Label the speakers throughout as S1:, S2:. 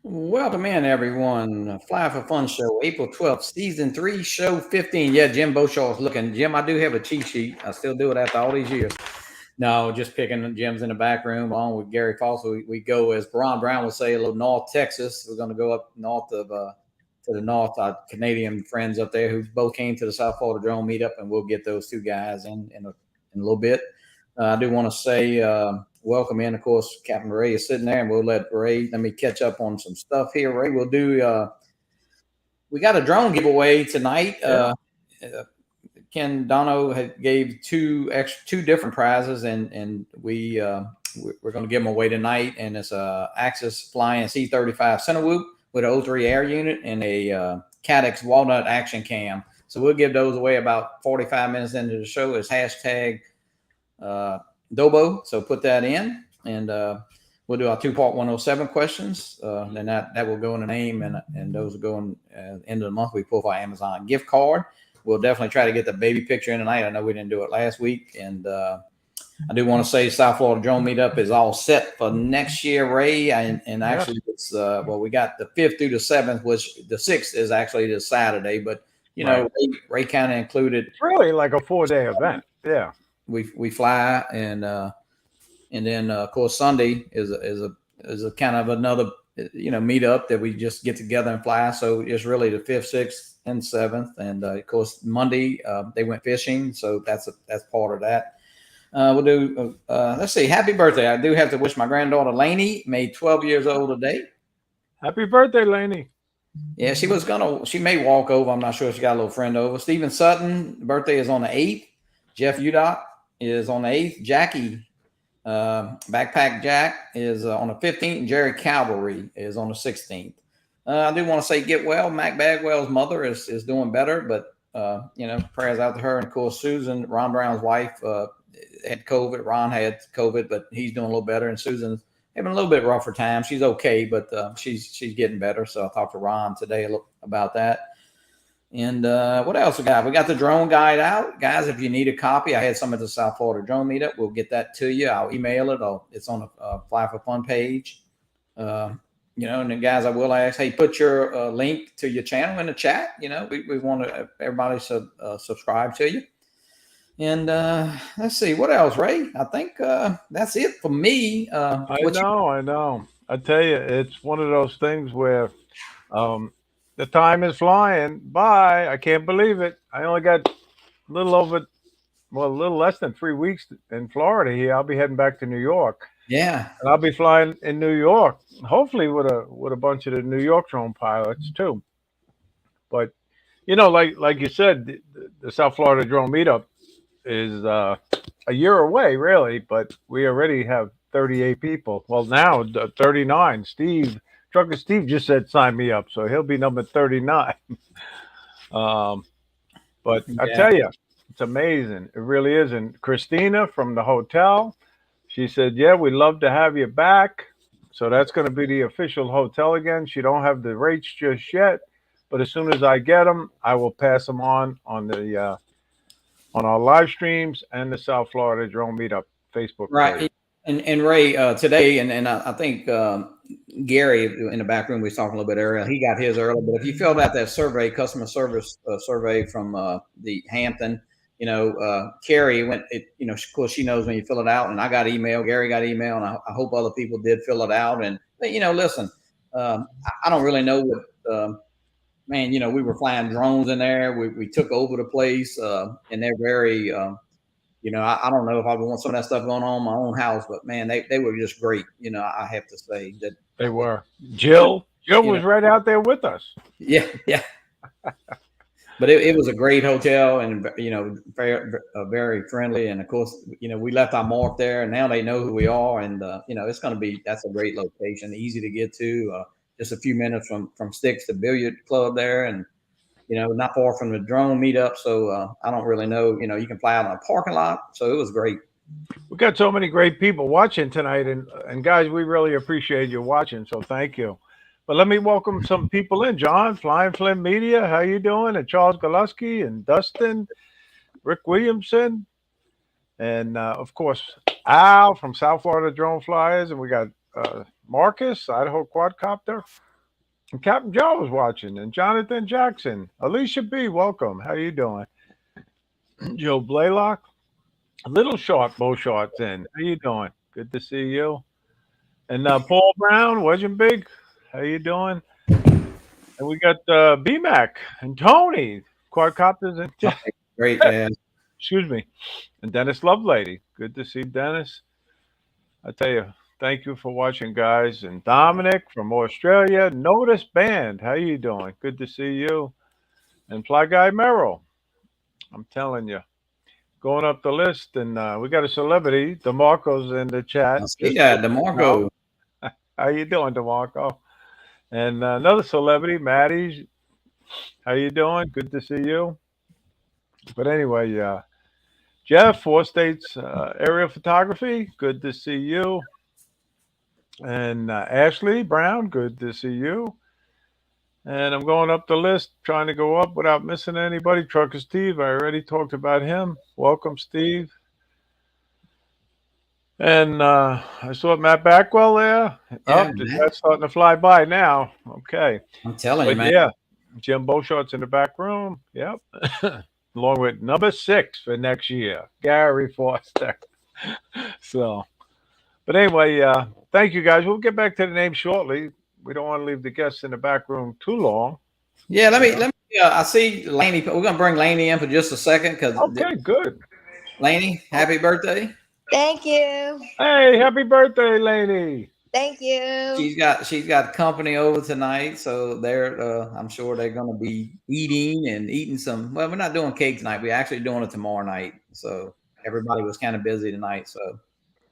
S1: Welcome in, everyone. Fly for Fun Show, April 12th, Season 3, Show 15. Yeah, Jim Boshart's looking. Jim, I do have a cheat sheet. I still do it after all these years. No, just picking Jim's in the back room along with Gary Foster. We go, as Ron Brown would say, a little North Texas. We're going to go up north to the north, our Canadian friends up there who both came to the South Florida Drone Meetup, and we'll get those two guys in a little bit. I do want to say welcome in. Of course, Captain Ray is sitting there, and we'll let Ray. Let me catch up on some stuff here. Ray, we'll do. We got a drone giveaway tonight. Ken Dono gave two different prizes, and we're going to give them away tonight. And it's a Axis Flying C35 Center Whoop with an O3 air unit and a Cadex Walnut Action Cam. So we'll give those away about 45 minutes into the show. It's hashtag Dobo. So put that in, and we'll do our two-part 107 questions. Then that will go in the name, and those will go in end of the month. We pull for our Amazon gift card. We'll definitely try to get the baby picture in tonight. I know we didn't do it last week, and I do want to say South Florida Drone Meetup is all set for next year, Ray. And actually, it's we got the 5th through the 7th, which the 6th is actually this Saturday, but you know, Ray kind of included.
S2: It's really like a 4-day event. Yeah.
S1: We fly, and then of course Sunday is a kind of another meetup that we just get together and fly. So it's really the 5th, 6th, and 7th, and of course Monday they went fishing, so that's part of that. We'll do. Let's see. Happy birthday! I do have to wish my granddaughter Lainey, made 12 years old today.
S2: Happy birthday, Lainey.
S1: Yeah, she may walk over. I'm not sure. She got a little friend over. Stephen Sutton birthday is on the 8th. Jeff Udot is on the 8th. Jackie Backpack Jack is on the 15th, and Jerry Cavalry is on the 16th. I do want to say get well. Mac Bagwell's mother is doing better, but prayers out to her. And of course, Susan, Ron Brown's wife, had COVID. Ron had COVID, but he's doing a little better. And Susan's having a little bit rougher time. She's okay, but she's getting better. So I talked to Ron today about that. And what else we got? We got the drone guide out. Guys, if you need a copy, I had some at the South Florida Drone Meetup. We'll get that to you. I'll email it. It's on the Fly for Fun page. And then guys, I will ask, hey, put your link to your channel in the chat. We want everybody to subscribe to you. And let's see, what else, Ray? I think that's it for me.
S2: I know. I tell you, it's one of those things where the time is flying by. I can't believe it. I only got a little less than 3 weeks in Florida here. I'll be heading back to New York.
S1: Yeah,
S2: and I'll be flying in New York, hopefully with a bunch of the New York drone pilots too. But like you said, the South Florida Drone Meetup is a year away, really. But we already have 38 people. Well, now 39. Trucker Steve just said sign me up, so he'll be number 39. But I tell you, it's amazing. It really is. And Christina from the hotel, she said, yeah, we'd love to have you back. So that's going to be the official hotel again. She don't have the rates just yet, but as soon as I get them, I will pass them on the on our live streams and the South Florida Drone Meetup Facebook page.
S1: And Ray, today, and I think Gary in the back room, we was talking a little bit earlier. He got his early, but if you filled out that survey, customer service survey from the Hampton, Carrie went. Of course, she knows when you fill it out, and I got email. Gary got email, and I hope other people did fill it out. And listen, I don't really know what. Man, we were flying drones in there. We took over the place, and they're very. I don't know if I would want some of that stuff going on in my own house, but man, they were just great. I have to say that
S2: they were. Jill was right out there with us.
S1: Yeah. But it was a great hotel, and very, very friendly. And of course, we left our mark there, and now they know who we are. And it's going to be that's a great location, easy to get to. Just a few minutes from Sticks to Billiard Club there, and not far from the drone meetup. So I don't really know. You can fly out in a parking lot. So it was great.
S2: We got so many great people watching tonight, and guys, we really appreciate you watching. So thank you. But let me welcome some people in. John, Flying Flynn Media, how you doing? And Charles Goluski and Dustin, Rick Williamson, and of course Al from South Florida Drone Flyers, and we got Marcus-Idaho Quadcopter. And Captain Joe was watching, and Jonathan Jackson. Alicia B, welcome. How you doing? Joe Blaylock. Little Short Boshart's in. How you doing? Good to see you. And Paul Brown, wasn't big. How you doing? And we got BMAC and Tony, Quadcopters, and
S1: Great, Jazz.
S2: excuse me, and Dennis Lovelady. Good to see Dennis. I tell you, thank you for watching, guys. And Dominic from Australia, Notice Band. How you doing? Good to see you. And Fly Guy Merrill. I'm telling you, going up the list, and we got a celebrity. DeMarco's in the chat.
S1: I see that, DeMarco.
S2: How you doing, DeMarco? And another celebrity, Maddie. How you doing? Good to see you. But anyway, Jeff, Four States Aerial Photography. Good to see you. And Ashley Brown. Good to see you. And I'm going up the list, trying to go up without missing anybody. Trucker Steve, I already talked about him. Welcome, Steve. And I saw Matt Backwell there.
S1: Yeah,
S2: That's starting to fly by now. Okay.
S1: I'm telling you,
S2: But
S1: man.
S2: yeah, Jim Boshart's in the back room. Yep. Along with number 6 for next year, Gary Foster. So, but anyway, thank you guys. We'll get back to the name shortly. We don't want to leave the guests in the back room too long.
S1: Yeah, let me. I see Laney. We're gonna bring Laney in for just a second because.
S2: Okay, good.
S1: Laney, happy birthday!
S3: Thank you.
S2: Hey, happy birthday, Laney.
S3: Thank you.
S1: She's got company over tonight, so they're. I'm sure they're gonna be eating some. Well, we're not doing cake tonight. We're actually doing it tomorrow night. So everybody was kind of busy tonight. So.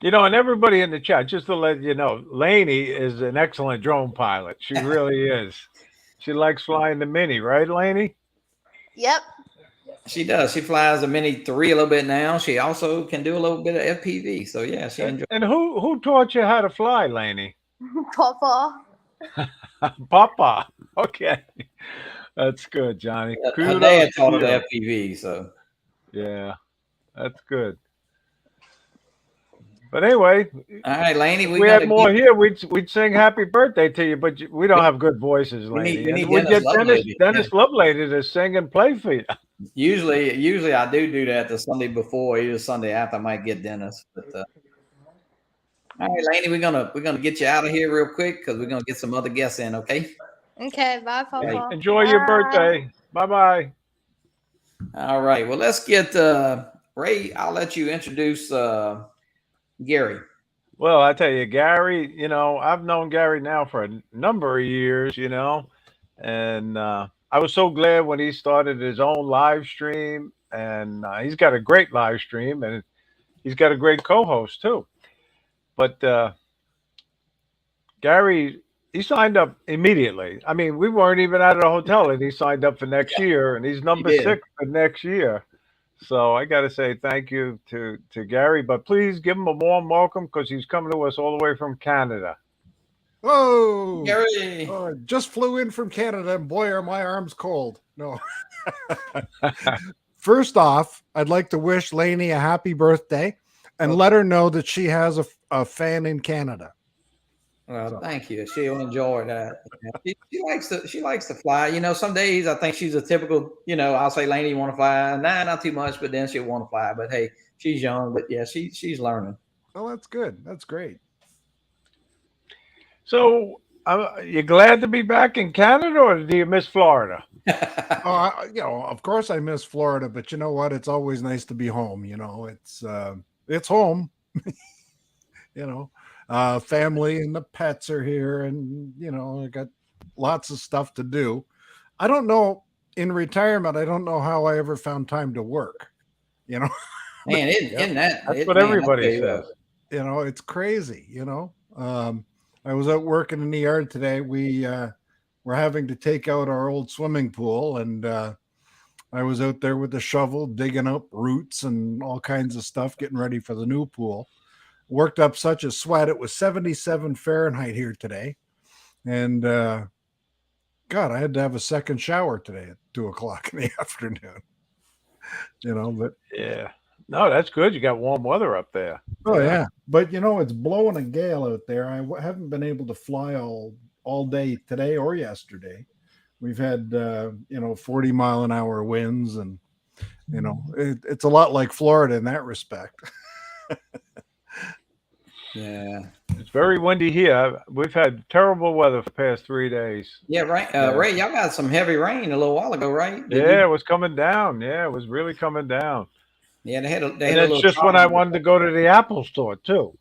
S2: You know, and everybody in the chat, just to let you know, Laney is an excellent drone pilot. She really is. She likes flying the Mini, right, Laney?
S3: Yep.
S1: She does. She flies the Mini 3 a little bit now. She also can do a little bit of FPV. So yeah, she enjoys.
S2: And who taught you how to fly, Laney?
S3: Papa.
S2: Papa. Okay, that's good, Johnny.
S1: Her dad taught her the FPV. So
S2: yeah, that's good. But anyway,
S1: all right, Laney,
S2: we had more here. We'd sing happy birthday to you, but we don't have good voices, Laney.
S1: We need
S2: we'd get
S1: Lovelady.
S2: Dennis Lovelady to sing and play for you.
S1: Usually I do that the Sunday before, either Sunday after. I might get Dennis. But all right, Laney, we're gonna get you out of here real quick because we're gonna get some other guests in. Okay.
S3: Okay. Bye, Papa.
S1: Okay.
S2: Enjoy your birthday. Bye bye.
S1: All right. Well, let's get Ray. I'll let you introduce Gary.
S2: Well, I tell you, Gary, you know, I've known Gary now for a number of years, you know, and I was so glad when he started his own live stream, and he's got a great live stream, and he's got a great co-host too. But Gary, he signed up immediately. I mean, we weren't even at a hotel, and he signed up for next year, and he's number 6 for next year. So I got to say thank you to Gary, but please give him a warm welcome because he's coming to us all the way from Canada.
S4: Whoa,
S1: Gary.
S4: Oh, just flew in from Canada, and boy, are my arms cold. No. First off, I'd like to wish Laney a happy birthday and let her know that she has a fan in Canada.
S1: Well, thank you. She'll enjoy that. She likes to fly. You know, some days I think she's a typical, you know, I'll say, Laney, you want to fly? Nah, not too much, but then she'll want to fly. But hey, she's young, but yeah, she's learning.
S4: Oh, that's good. That's great.
S2: So you glad to be back in Canada, or do you miss Florida?
S4: You know, of course I miss Florida, but you know what? It's always nice to be home. You know, it's home. You know. Family and the pets are here, and you know, I got lots of stuff to do. I don't know, in retirement, I don't know how I ever found time to work. You know,
S1: man,
S2: that's what everybody says.
S4: You know, it's crazy. You know, I was out working in the yard today. We're having to take out our old swimming pool, and I was out there with the shovel digging up roots and all kinds of stuff, getting ready for the new pool. Worked up such a sweat. It was 77 Fahrenheit here today. And God, I had to have a second shower today at 2:00 in the afternoon. You know, but
S2: yeah. No, that's good. You got warm weather up there.
S4: Oh yeah. But you know, it's blowing a gale out there. I haven't been able to fly all all day today or yesterday. We've had 40-mile-an-hour winds, and it's a lot like Florida in that respect.
S1: Yeah.
S2: It's very windy here. We've had terrible weather for the past 3 days.
S1: Yeah, right. Ray, y'all got some heavy rain a little while ago, right?
S2: It was coming down. Yeah, it was really coming down.
S1: Yeah, they had a
S2: And
S1: little.
S2: it's just when I wanted to go to the Apple store too.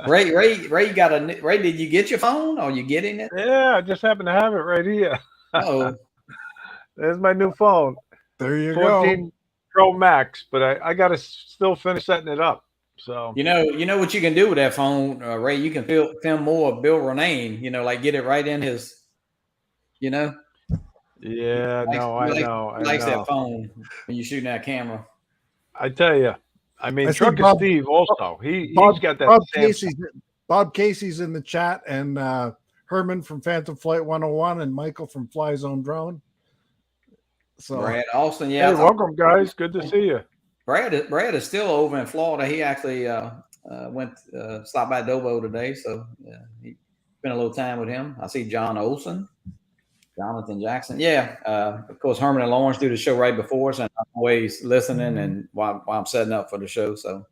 S1: Ray, did you get your phone? Or you getting it?
S2: Yeah, I just happen to have it right here.
S1: Oh,
S2: There's my new phone.
S4: There you
S2: 14 Pro Max, but I got to still finish setting it up. So
S1: you know what you can do with that phone, Ray. You can film more of Bill Renane. Like get it right in his.
S2: Yeah,
S1: I
S2: know.
S1: Likes that phone when you're shooting that camera.
S2: I tell you, I mean, Trucker
S4: Bob,
S2: Steve also. He's got that.
S4: Bob Casey's in the chat, and Herman from Phantom Flight 101, and Michael from Fly Zone Drone. So
S1: Brad Austin, yeah.
S2: Hey, welcome, guys. Good to see you.
S1: Brad is still over in Florida. He actually stopped by Dobo today, so he spent a little time with him. I see John Olson, Jonathan Jackson. Yeah, of course, Herman and Lawrence do the show right before us, and I'm always listening and while I'm setting up for the show. So,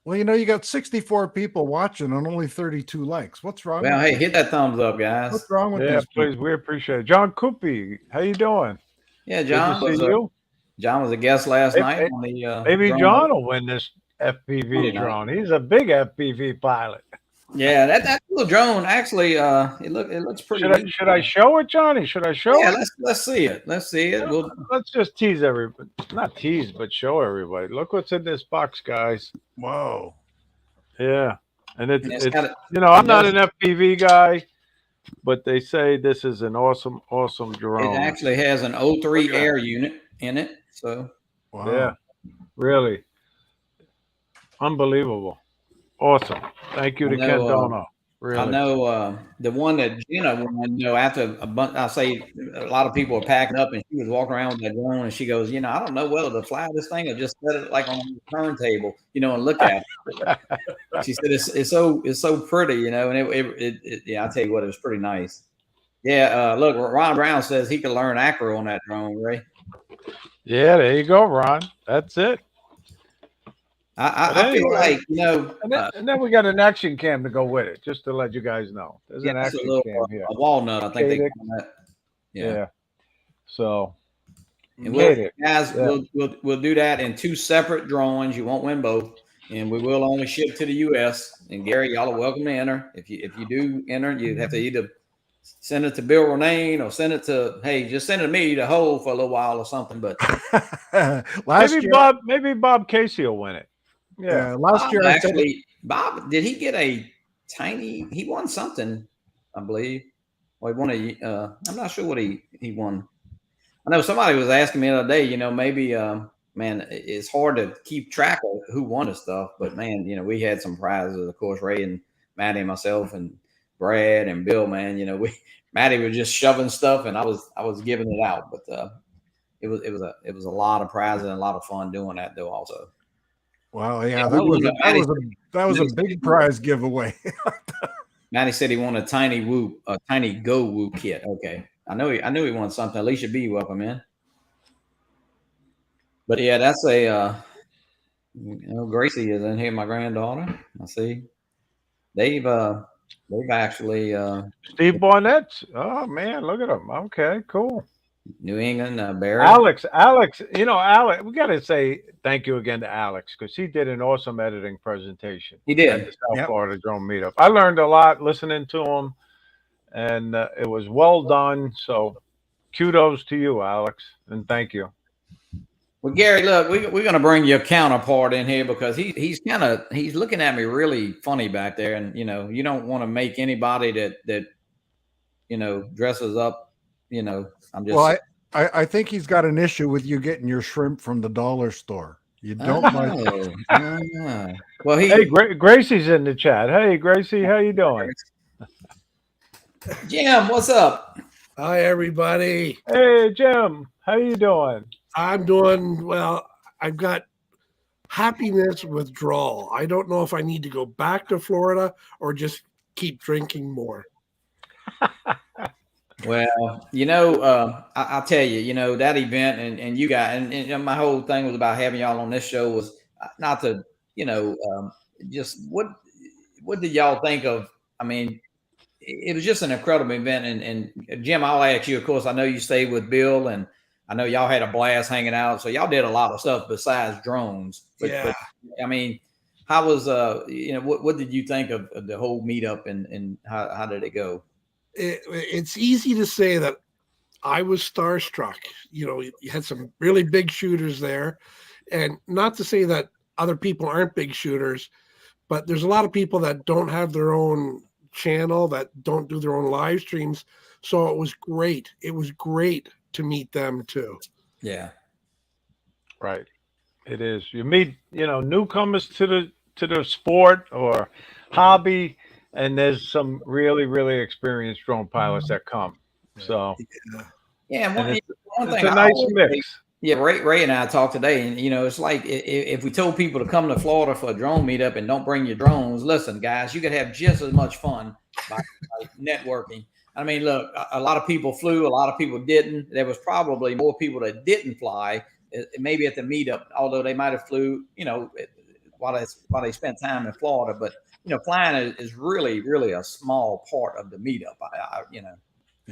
S4: well, you got 64 people watching and only 32 likes. What's wrong?
S1: Well, hey, hit that thumbs up, guys.
S4: What's wrong with
S2: this?
S4: Please,
S2: we appreciate it. John Coopy, how you doing?
S1: Yeah, John.
S2: Good to see you.
S1: John was a guest last night on the.
S2: Maybe John will win this FPV drone. He's a big FPV pilot.
S1: Yeah, that little drone actually, it looks pretty.
S2: Should I show it, Johnny? Should I show it?
S1: Yeah, let's see it. Let's see it.
S2: Let's just tease everybody. Not tease, but show everybody. Look what's in this box, guys.
S4: Whoa.
S2: Yeah, and it's I'm not an FPV guy, but they say this is an awesome drone.
S1: It actually has an O3 air unit in it. So,
S4: wow.
S2: Yeah, really unbelievable. Awesome. Thank you to Ken Dono. Really.
S1: I know the one that Gina won, after a bunch, I say a lot of people are packing up and she was walking around with that drone and she goes, I don't know whether to fly this thing or just set it like on the turntable, and look at it. She said, it's so pretty, and yeah, I tell you what, it was pretty nice. Yeah. Look, Ron Brown says he could learn acro on that drone, Ray.
S2: Yeah, there you go, Ron. That's it.
S1: I feel like,
S2: and then we got an action cam to go with it, just to let you guys know. There's an action cam here.
S1: A walnut, I think they call that.
S2: Yeah. So,
S1: and we'll do that in 2 separate drawings. You won't win both, and we will only ship to the U.S. And Gary, y'all are welcome to enter. If you do enter, you have to either send it to Bill Renane or send it to just send it to me to hold for a little while or something. But
S2: maybe Bob Casey will win it. Yeah,
S4: last year
S1: actually, Bob, did he get a tiny? He won something, I believe. Well, he won a. I'm not sure what he won. I know somebody was asking me the other day. Maybe man, it's hard to keep track of who won the stuff. But man, we had some prizes. Of course, Ray and Maddie and myself and Brad and Bill. Man, Maddie was just shoving stuff, and I was giving it out. But it was a lot of prizes and a lot of fun doing that though. Also.
S4: Wow, yeah, that was a big prize giveaway.
S1: Maddie said he won a tiny Go Whoop kit. Okay, I knew he won something. Alicia B, welcome in. But yeah, that's a Gracie is in here, my granddaughter. I see. They've actually
S2: Steve Barnett. Oh man, look at them. Okay, cool.
S1: New England, Barry.
S2: Alex, Alex, we got to say thank you again to Alex because he did an awesome editing presentation.
S1: He did.
S2: At the South Florida Drone Meetup. I learned a lot listening to him, and it was well done. So kudos to you, Alex, and thank you.
S1: Well, Gary, look, we're going to bring your counterpart in here because he's looking at me really funny back there, and you don't want to make anybody that dresses up. I'm just.
S4: Well, I think he's got an issue with you getting your shrimp from the dollar store. You don't like.
S2: Well, hey, Gracie's in the chat. Hey, Gracie, how you doing?
S1: Jim, what's up?
S5: Hi, everybody.
S2: Hey, Jim, how you doing?
S5: I'm doing well. I've got happiness withdrawal. I don't know if I need to go back to Florida or just keep drinking more.
S1: Well, I'll tell you, that event and you guys, and my whole thing was about having y'all on this show was not to, just what did y'all think of? I mean, it was just an incredible event. And Jim, I'll ask you, of course, I know you stayed with Bill and I know y'all had a blast hanging out. So y'all did a lot of stuff besides drones. But I mean, how was, what did you think of the whole meetup and how did it go?
S5: It's easy to say that I was starstruck. You had some really big shooters there. And not to say that other people aren't big shooters, but there's a lot of people that don't have their own channel, that don't do their own live streams. So it was great. It was great to meet them too.
S1: Yeah.
S2: Right. It is. You meet, newcomers to the sport or hobby, and there's some really, really experienced drone pilots that come. So
S1: yeah,
S2: one thing
S1: it's
S2: a nice mix.
S1: Yeah, Ray and I talked today, and it's like if we told people to come to Florida for a drone meetup and don't bring your drones, listen, guys, you could have just as much fun by networking. I mean, look, a lot of people flew, a lot of people didn't. There was probably more people that didn't fly, maybe at the meetup, although they might have flew, while they spent time in Florida. But flying is really, really a small part of the meetup.
S4: Yeah.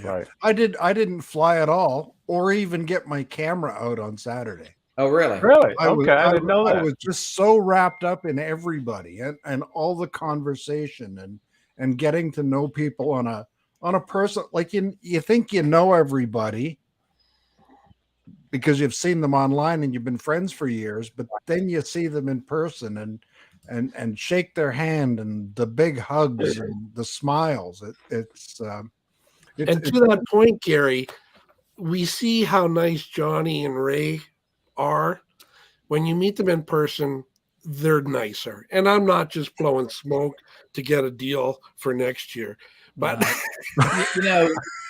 S2: Right.
S4: I didn't fly at all or even get my camera out on Saturday.
S1: Oh, really?
S2: Really?
S4: I
S2: didn't know that.
S4: I was just so wrapped up in everybody and all the conversation and getting to know people on a person, like you think you know everybody because you've seen them online and you've been friends for years, but then you see them in person and shake their hand and the big hugs and the smiles.
S5: And to that point, Gary, we see how nice Johnny and Ray are. When you meet them in person, they're nicer. And I'm not just blowing smoke to get a deal for next year, but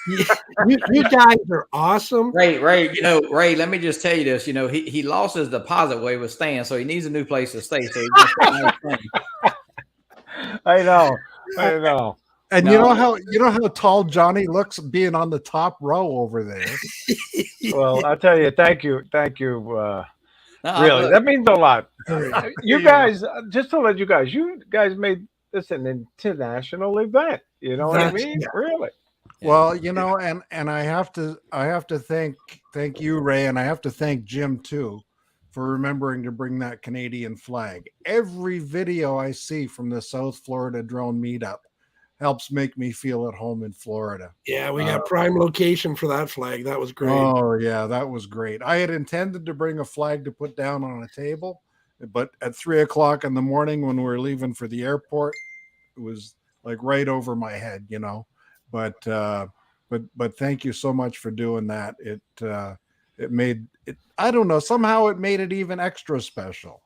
S5: you guys are awesome.
S1: Ray, let me just tell you this. He lost his deposit where he was staying, so he needs a new place to stay. So
S2: I know.
S4: And you know how tall Johnny looks being on the top row over there.
S2: Well, I'll tell you, thank you. Really,
S1: look,
S2: that means a lot. You guys, just to let you guys made this an international event. You know what I mean?
S5: Yeah.
S2: Really.
S4: Well, and I have to thank you, Ray, and I have to thank Jim too for remembering to bring that Canadian flag. Every video I see from the South Florida drone meetup helps make me feel at home in Florida.
S5: Yeah, we got prime location for that flag. That was great.
S4: Oh yeah, that was great. I had intended to bring a flag to put down on a table, but at 3:00 in the morning when we were leaving for the airport, it was like right over my head, But thank you so much for doing that. It made it. I don't know. Somehow it made it even extra special.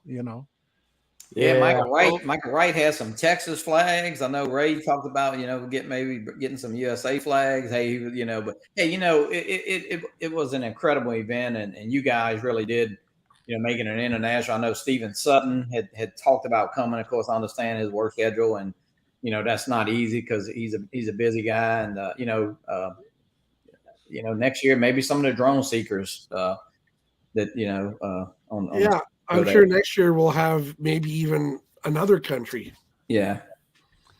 S1: Yeah, Michael Wright has some Texas flags. I know Ray talked about, getting some USA flags. Hey, but hey, it was an incredible event, and you guys really did, making it international. I know Stephen Sutton had talked about coming. Of course, I understand his work schedule, and that's not easy because he's a busy guy, and next year maybe some of the drone seekers that on
S5: I'm sure next year we'll have maybe even another country.
S1: Yeah.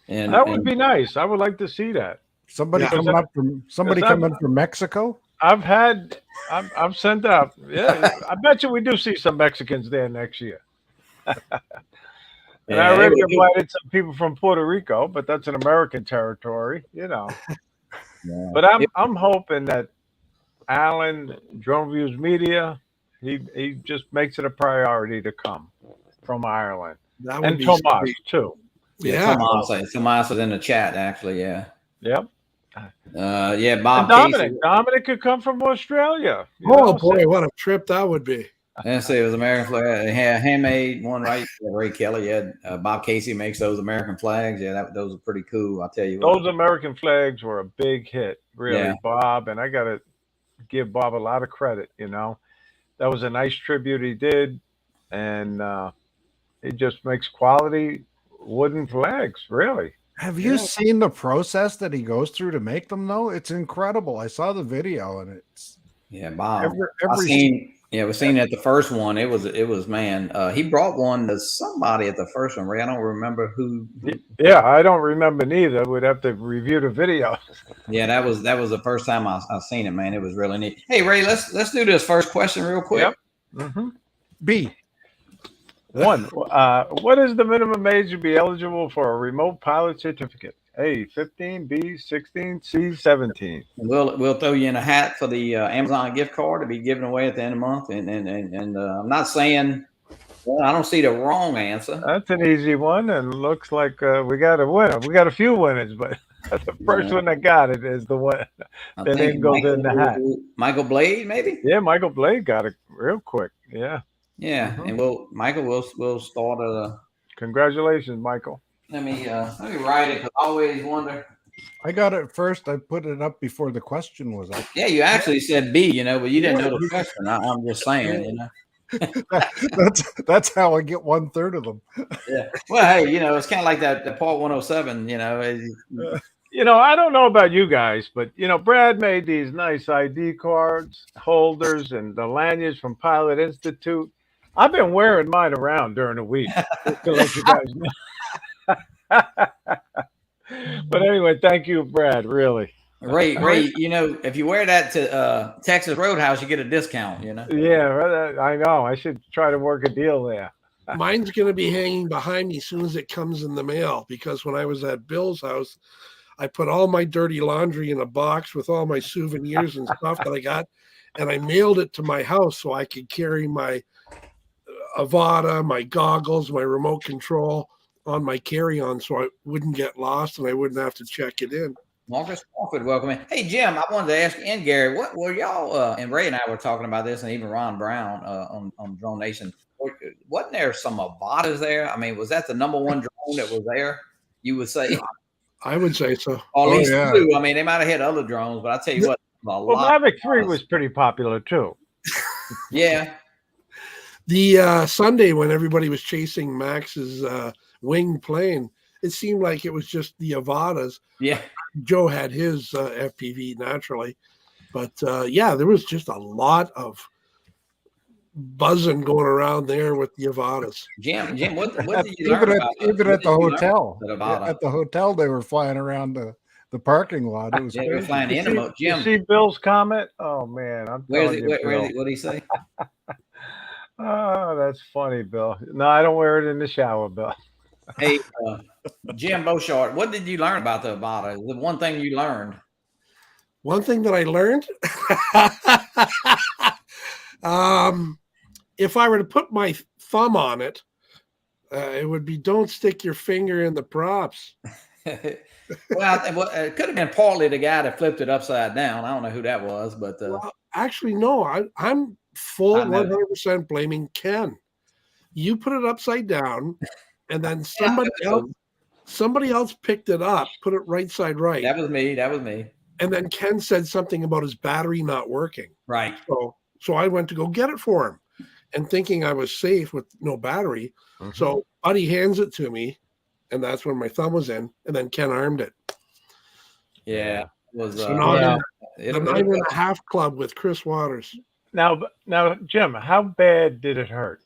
S1: And
S2: that would be nice. I would like to see that.
S4: Somebody coming from Mexico.
S2: I've sent out. Yeah, I bet you we do see some Mexicans there next year. And I already invited some people from Puerto Rico, but that's an American territory, Yeah. But I'm hoping that Alan, Drone Views Media, he just makes it a priority to come from Ireland. And Tomas too.
S1: Yeah, Tomas is in the chat actually. Yeah.
S2: Yep.
S1: Bob
S2: Dominic could come from Australia.
S5: Boy, what a trip that would be.
S1: I say it was American flag. They had handmade one, right? Ray Kelly had Bob Casey makes those American flags. Yeah, those are pretty cool. I'll tell you
S2: those American flags were a big hit, really, Bob. And I got to give Bob a lot of credit. That was a nice tribute he did, and it just makes quality wooden flags, really.
S4: Have you seen the process that he goes through to make them though? It's incredible. I saw the video and it's
S1: Bob.
S4: every
S1: we seen at the first one. It was man. He brought one to somebody at the first one, Ray. I don't remember who.
S2: Yeah, I don't remember neither. We'd have to review the video.
S1: Yeah, that was the first time I seen it, man. It was really neat. Hey, Ray, let's do this first question real quick.
S2: Yep. Mm-hmm.
S4: B.
S2: One. What is the minimum age to be eligible for a remote pilot certificate? A, 15, B, 16, C, 17.
S1: We'll throw you in a hat for the Amazon gift card to be given away at the end of the month. And I'm not saying, well, I don't see the wrong answer.
S2: That's an easy one, and looks like we got a winner. We got a few winners, but the first one that got it is the one that then goes in the hat.
S1: Michael Blade, maybe?
S2: Yeah, Michael Blade got it real quick. Yeah.
S1: Yeah, and Michael will start
S2: Congratulations, Michael.
S1: Let me write it because I always wonder.
S4: I got it first. I put it up before the question was up.
S1: Yeah, you actually said B, but you didn't know the question. I'm just saying,
S4: That's how I get 1/3 of them.
S1: Yeah. Well, hey, it's kind of like that Part 107.
S2: I don't know about you guys, but Brad made these nice ID cards, holders, and the lanyards from Pilot Institute. I've been wearing mine around during the week just to let you guys know. But anyway, thank you, Brad. Really,
S1: Ray. If you wear that to Texas Roadhouse, you get a discount.
S2: Yeah, I know. I should try to work a deal there.
S5: Mine's going to be hanging behind me as soon as it comes in the mail, because when I was at Bill's house, I put all my dirty laundry in a box with all my souvenirs and stuff that I got, and I mailed it to my house so I could carry my Avata, my goggles, my remote control on my carry-on, so I wouldn't get lost and I wouldn't have to check it in.
S1: Marcus Crawford, welcome in. Hey, Jim, I wanted to ask you and Gary, what were y'all, and Ray and I were talking about this, and even Ron Brown on Drone Nation. Wasn't there some Avatas there? I mean, was that the number one drone that was there, you would say?
S5: I would say so.
S1: Or at least two. I mean, they might have had other drones, but I tell you what.
S2: Mavic 3 was pretty popular, too.
S1: Yeah.
S5: The Sunday when everybody was chasing Max's winged plane, it seemed like it was just the Avatas.
S1: Yeah.
S5: Joe had his FPV naturally, but there was just a lot of buzzing going around there with the Avatas.
S1: Jim, what did you learn about
S4: even at the hotel? At the hotel, they were flying around the parking lot. It was
S1: they were flying in them. Jim,
S2: you see Bill's comment? Oh man,
S1: what did he say?
S2: Oh, that's funny, Bill. No, I don't wear it in the shower, Bill.
S1: Hey, Jim Boshart, what did you learn about the Avata? The one thing you learned.
S5: One thing that I learned, if I were to put my thumb on it, it would be don't stick your finger in the props.
S1: Well, it could have been partly the guy that flipped it upside down. I don't know who that was, but
S5: well, actually, no. I'm full 100% blaming Ken. You put it upside down, and then somebody else picked it up, put it right side right.
S1: That was me.
S5: And then Ken said something about his battery not working.
S1: Right.
S5: So I went to go get it for him, and thinking I was safe with no battery. Mm-hmm. So Buddy hands it to me, and that's when my thumb was in, and then Ken armed it.
S1: Yeah. It was
S5: the 9.5 Club with Chris Waters.
S2: Now, Jim, how bad did it hurt?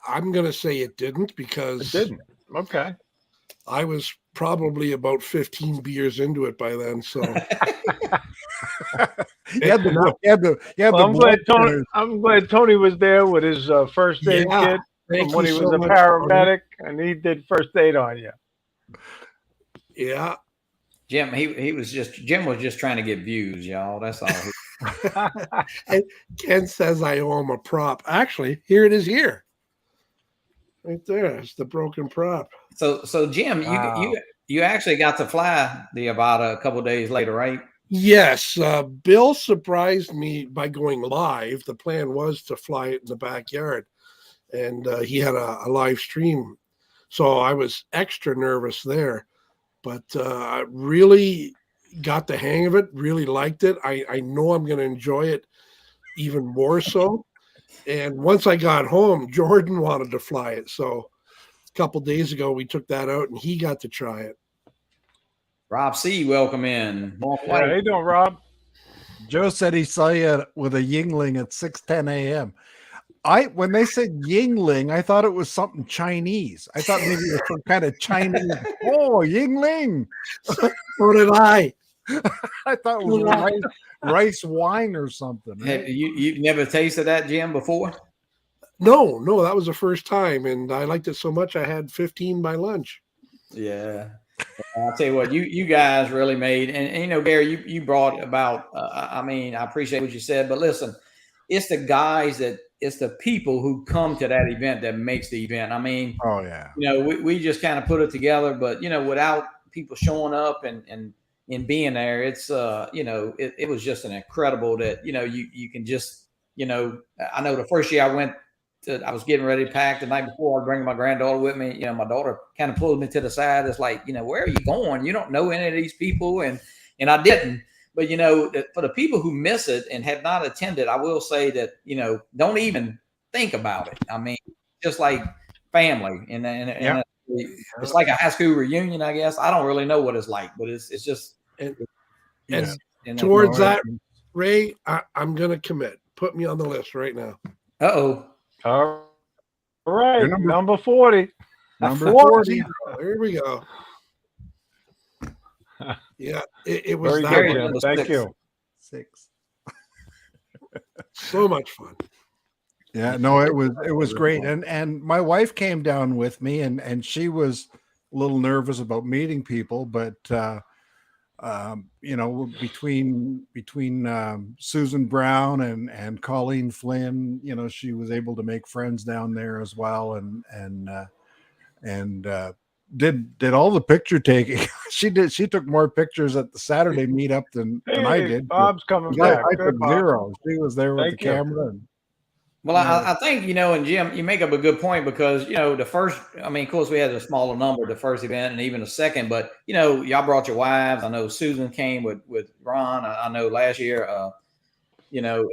S5: I'm going to say it didn't, because
S2: it didn't. Okay.
S5: I was probably about 15 beers into it by then. So
S2: I'm glad Tony was there with his first aid kit when he was a paramedic, and he did first aid on you.
S5: Yeah.
S1: Jim, Jim was just trying to get views, y'all. That's all.
S5: And Ken says I owe him a prop. Actually, here it is here. Right there. It's the broken prop.
S1: So Jim, you actually got to fly the Avata a couple of days later, right?
S5: Yes. Bill surprised me by going live. The plan was to fly it in the backyard, and he had a live stream. So I was extra nervous there, but I really got the hang of it, really liked it. I know I'm going to enjoy it even more so. And once I got home, Jordan wanted to fly it. So couple days ago we took that out and he got to try it.
S1: Rob C, welcome in. Mark
S2: Yeah,
S1: White.
S2: how you doing, Rob?
S4: Joe said he saw you with a Yingling at 6:10 a.m. When they said Yingling, I thought it was something Chinese. I thought maybe it was some kind of Chinese. Oh, Yingling!
S5: So did I.
S4: I thought it was rice wine or something.
S1: Have
S4: Right?
S1: you never tasted that, Jim, before?
S5: No, that was the first time, and I liked it so much I had 15 by lunch.
S1: Yeah. I'll tell you what, you guys really made, and you know, Gary, you brought about, I mean, I appreciate what you said, but listen, it's the guys it's the people who come to that event that makes the event. I mean,
S4: Oh yeah.
S1: you know, we just kind of put it together, but you know, without people showing up and being there, it's you know, it was just an incredible that, you know, you can just, you know, I know the first year I went I was getting ready to pack the night before. I was bringing my granddaughter with me. You know, my daughter kind of pulled me to the side. It's like, you know, where are you going? You don't know any of these people. And I didn't. But, you know, for the people who miss it and have not attended, I will say that, you know, don't even think about it. I mean, just like family. And it's like a high school reunion, I guess. I don't really know what it's like, but it's just.
S5: And towards that, Ray, I'm going to commit. Put me on the list right now.
S1: Uh-oh.
S2: All right, number 40.
S5: Number 40. Here we go. Yeah, it was
S2: very good. Thank you.
S4: 6.
S5: So much fun.
S4: Yeah, no, it was great. And my wife came down with me, and she was a little nervous about meeting people, but you know, between Susan Brown and Colleen Flynn, you know, she was able to make friends down there as well, and did all the picture taking. She took more pictures at the Saturday meetup than I did.
S2: Bob's coming back.
S4: I took 0. She was there with the camera.
S1: Well, I think, you know, and Jim, you make up a good point because, you know, the first, I mean, of course, we had a smaller number, the first event and even the second, but, you know, y'all brought your wives. I know Susan came with Ron. I know last year, you know,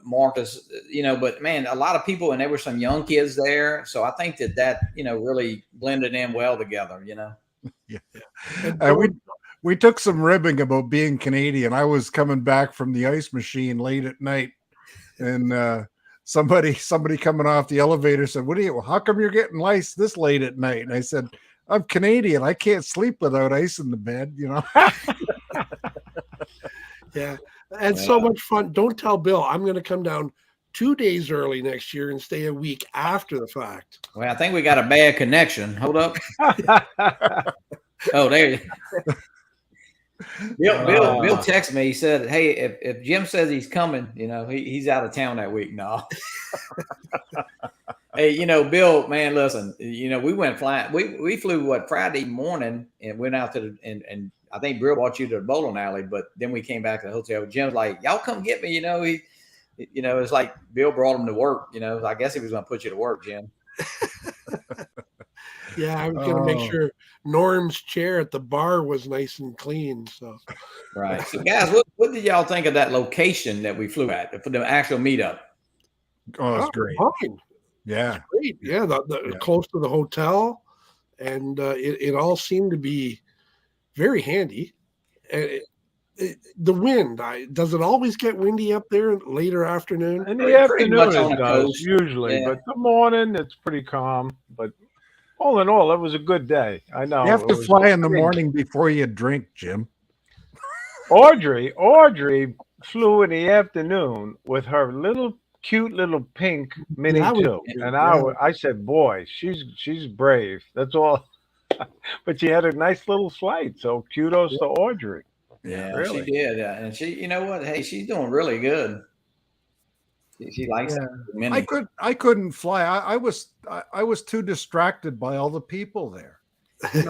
S1: Marcus, you know, but man, a lot of people, and there were some young kids there. So I think that, you know, really blended in well together, you know.
S4: Yeah. We took some ribbing about being Canadian. I was coming back from the ice machine late at night, and somebody coming off the elevator said, how come you're getting ice this late at night? And I said, I'm Canadian. I can't sleep without ice in the bed, you know?
S5: Yeah. And so much fun. Don't tell Bill, I'm going to come down 2 days early next year and stay a week after the fact.
S1: Well, I think we got a bad connection. Hold up. Oh, there you go. Bill texted me. He said, hey, if Jim says he's coming, you know, he's out of town that week. No. Hey, you know, Bill, man, listen, you know, we went flying. We flew Friday morning and went out to and I think Bill brought you to the bowling alley, but then we came back to the hotel. Jim's like, y'all come get me. You know, you know, it's like Bill brought him to work. You know, I guess he was going to put you to work, Jim.
S5: Yeah, I was going to make sure Norm's chair at the bar was nice and clean. So,
S1: right. So, guys, what did y'all think of that location that we flew at for the actual meetup?
S4: Oh, it's great.
S5: Fine.
S4: Yeah,
S5: great. Yeah, close to the hotel, and it all seemed to be very handy. The wind, does it always get windy up there later afternoon?
S2: In the afternoon it does, usually, but the morning it's pretty calm. But all in all, it was a good day. I know.
S4: You have to fly in the morning before you drink, Jim.
S2: Audrey flew in the afternoon with her cute little pink Mini 2. And I said, boy, she's brave. That's all. But she had a nice little flight. So kudos to Audrey.
S1: Yeah, really. She did. And she, you know what? Hey, she's doing really good. She likes it.
S4: I couldn't fly. I was too distracted by all the people there. You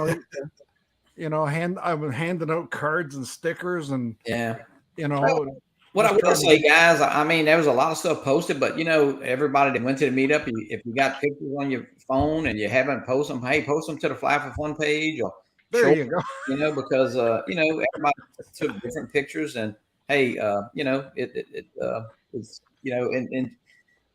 S4: know, I was handing out cards and stickers and you know.
S1: What I will say, guys, I mean, there was a lot of stuff posted, but you know, everybody that went to the meetup, if you got pictures on your phone and you haven't posted them, hey, post them to the Fly for Fun page or
S4: there you go.
S1: You know, because you know, everybody took different pictures, and hey, you know, it's you know, and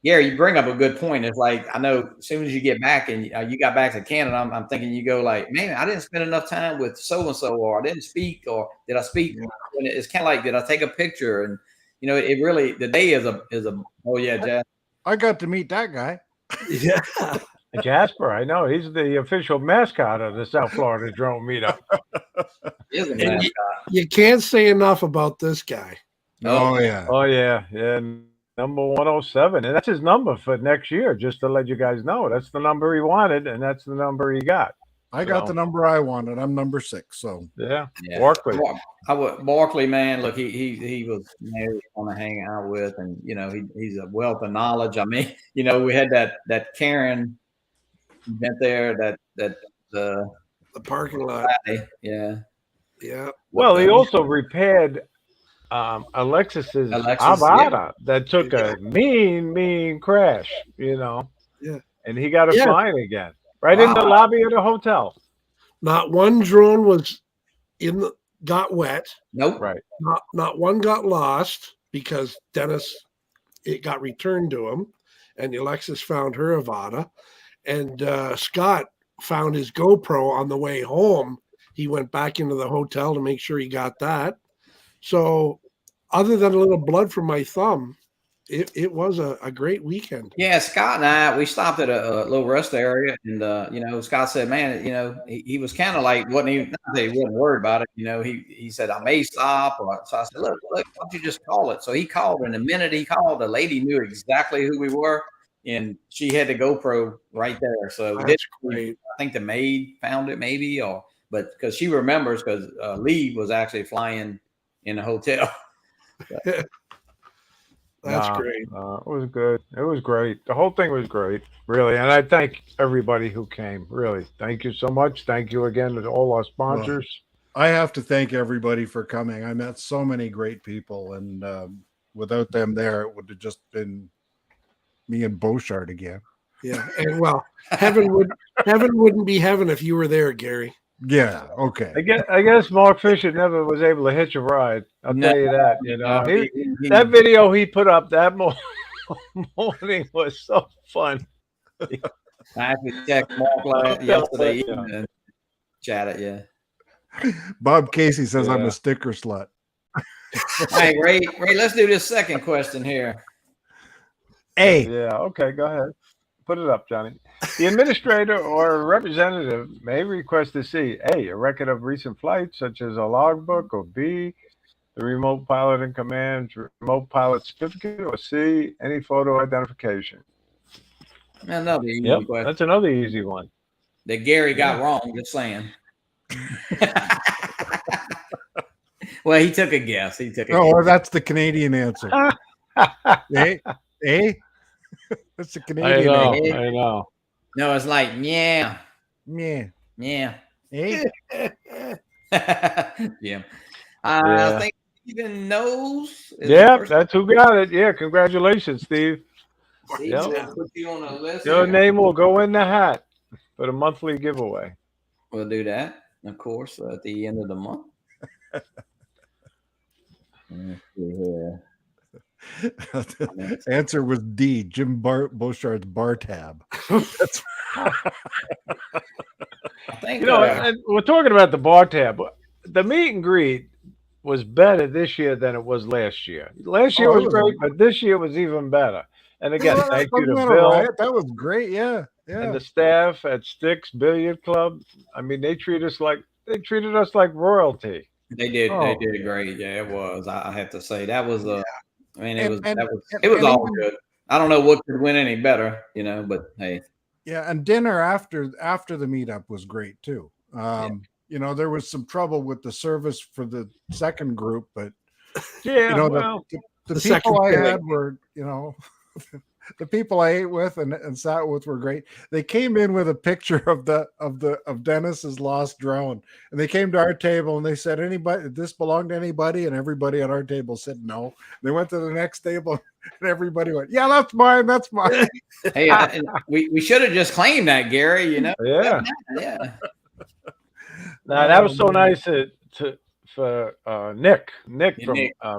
S1: Gary, you bring up a good point. It's like, I know as soon as you get back and you got back to Canada, I'm thinking you go like, man, I didn't spend enough time with so-and-so, or I didn't speak, or did I speak?
S4: Yeah.
S1: And it's kind of like, did I take a picture? And, it really, the day is oh yeah, Jeff.
S4: I got to meet that guy.
S5: Yeah.
S2: Jasper, I know he's the official mascot of the South Florida Drone Meetup.
S1: Is a
S5: And
S1: mascot.
S5: you can't say enough about this guy.
S4: Oh yeah.
S2: Oh yeah, number 107, and that's his number for next year. Just to let you guys know, that's the number he wanted, and that's the number he got.
S4: I got the number I wanted. I'm number 6. So
S2: Yeah.
S1: Barkley. Barkley, man, look, he was fun to hang out with, and he's a wealth of knowledge. I mean, we had that Karen event there, the
S5: parking lot.
S1: Yeah.
S2: Well, he also repaired Alexis's Avata that took a mean crash,
S5: Yeah.
S2: and he got it flying again right in the lobby of the hotel.
S5: Not one drone got wet.
S1: Nope.
S2: Right.
S5: Not one got lost because it got returned to him, and Alexis found her Avata, and Scott found his GoPro on the way home. He went back into the hotel to make sure he got that. So other than a little blood from my thumb, it was a great weekend.
S1: Yeah, Scott and I, we stopped at a little rest area, and Scott said, man, he was kind of like, not that he wasn't worried about it. He said, I may stop. So I said, look, why don't you just call it? So he called, and the minute he called, the lady knew exactly who we were, and she had the GoPro right there. So
S5: That's great.
S1: I think the maid found it maybe, but because she remembers, because Lee was actually flying in the hotel.
S5: That's great.
S2: It was good. It was great. The whole thing was great, really. And I thank everybody who came. Really, thank you so much. Thank you again to all our sponsors.
S4: Well, I have to thank everybody for coming. I met so many great people, and without them there, it would have just been me and Boshart again.
S5: Yeah, and well, heaven wouldn't be heaven if you were there, Gary.
S4: Yeah. Okay.
S2: I guess Mark Fisher never was able to hitch a ride. I'll tell you that. That video he put up that morning was so fun.
S1: I actually checked Mark yesterday evening and chatted. Yeah.
S4: Bob Casey says I'm a sticker slut.
S1: Hey, Ray, let's do this second question here.
S4: Hey.
S2: Yeah. Okay. Go ahead. Put it up, Johnny. The administrator or representative may request to see A, a record of recent flights, such as a logbook, or B, the remote pilot in command's remote pilot certificate, or C, any photo identification.
S1: Another easy question.
S2: That's another easy one.
S1: That Gary got wrong, just saying. Well, he took a guess.
S4: Oh, that's the Canadian answer. That's the Canadian answer.
S2: I know.
S1: No, it's like, yeah.
S4: Hey?
S1: Yeah. I think Steven knows.
S2: That's who got it. Yeah, congratulations, Steve.
S1: Yep. Put you on the list.
S2: Your name will go in the hat for the monthly giveaway.
S1: We'll do that, of course, at the end of the month.
S4: Answer was D. Jim Boshart's bar tab. That's
S1: I think
S2: and we're talking about the bar tab. The meet and greet was better this year than it was last year. Last year was great, but this year was even better. And again, thank you to Bill.
S4: Right. That was great. Yeah.
S2: And the staff at Sticks Billiard Club. I mean, they treated us like royalty.
S1: They did. They did great. Yeah, it was. I have to say that was it was all good. I don't know what could win any better, but hey.
S4: Yeah, and dinner after the meetup was great too. There was some trouble with the service for the second group, but the people I had were, the people I ate with and sat with were great. They came in with a picture of Dennis's lost drone, and they came to our table and they said, "Anybody? Did this belong to anybody?" And everybody at our table said no. They went to the next table and everybody went, "Yeah, that's mine. That's mine."
S1: Hey, we should have just claimed that, Gary.
S2: Yeah.
S1: Yeah.
S2: Now that was so nice for Nick from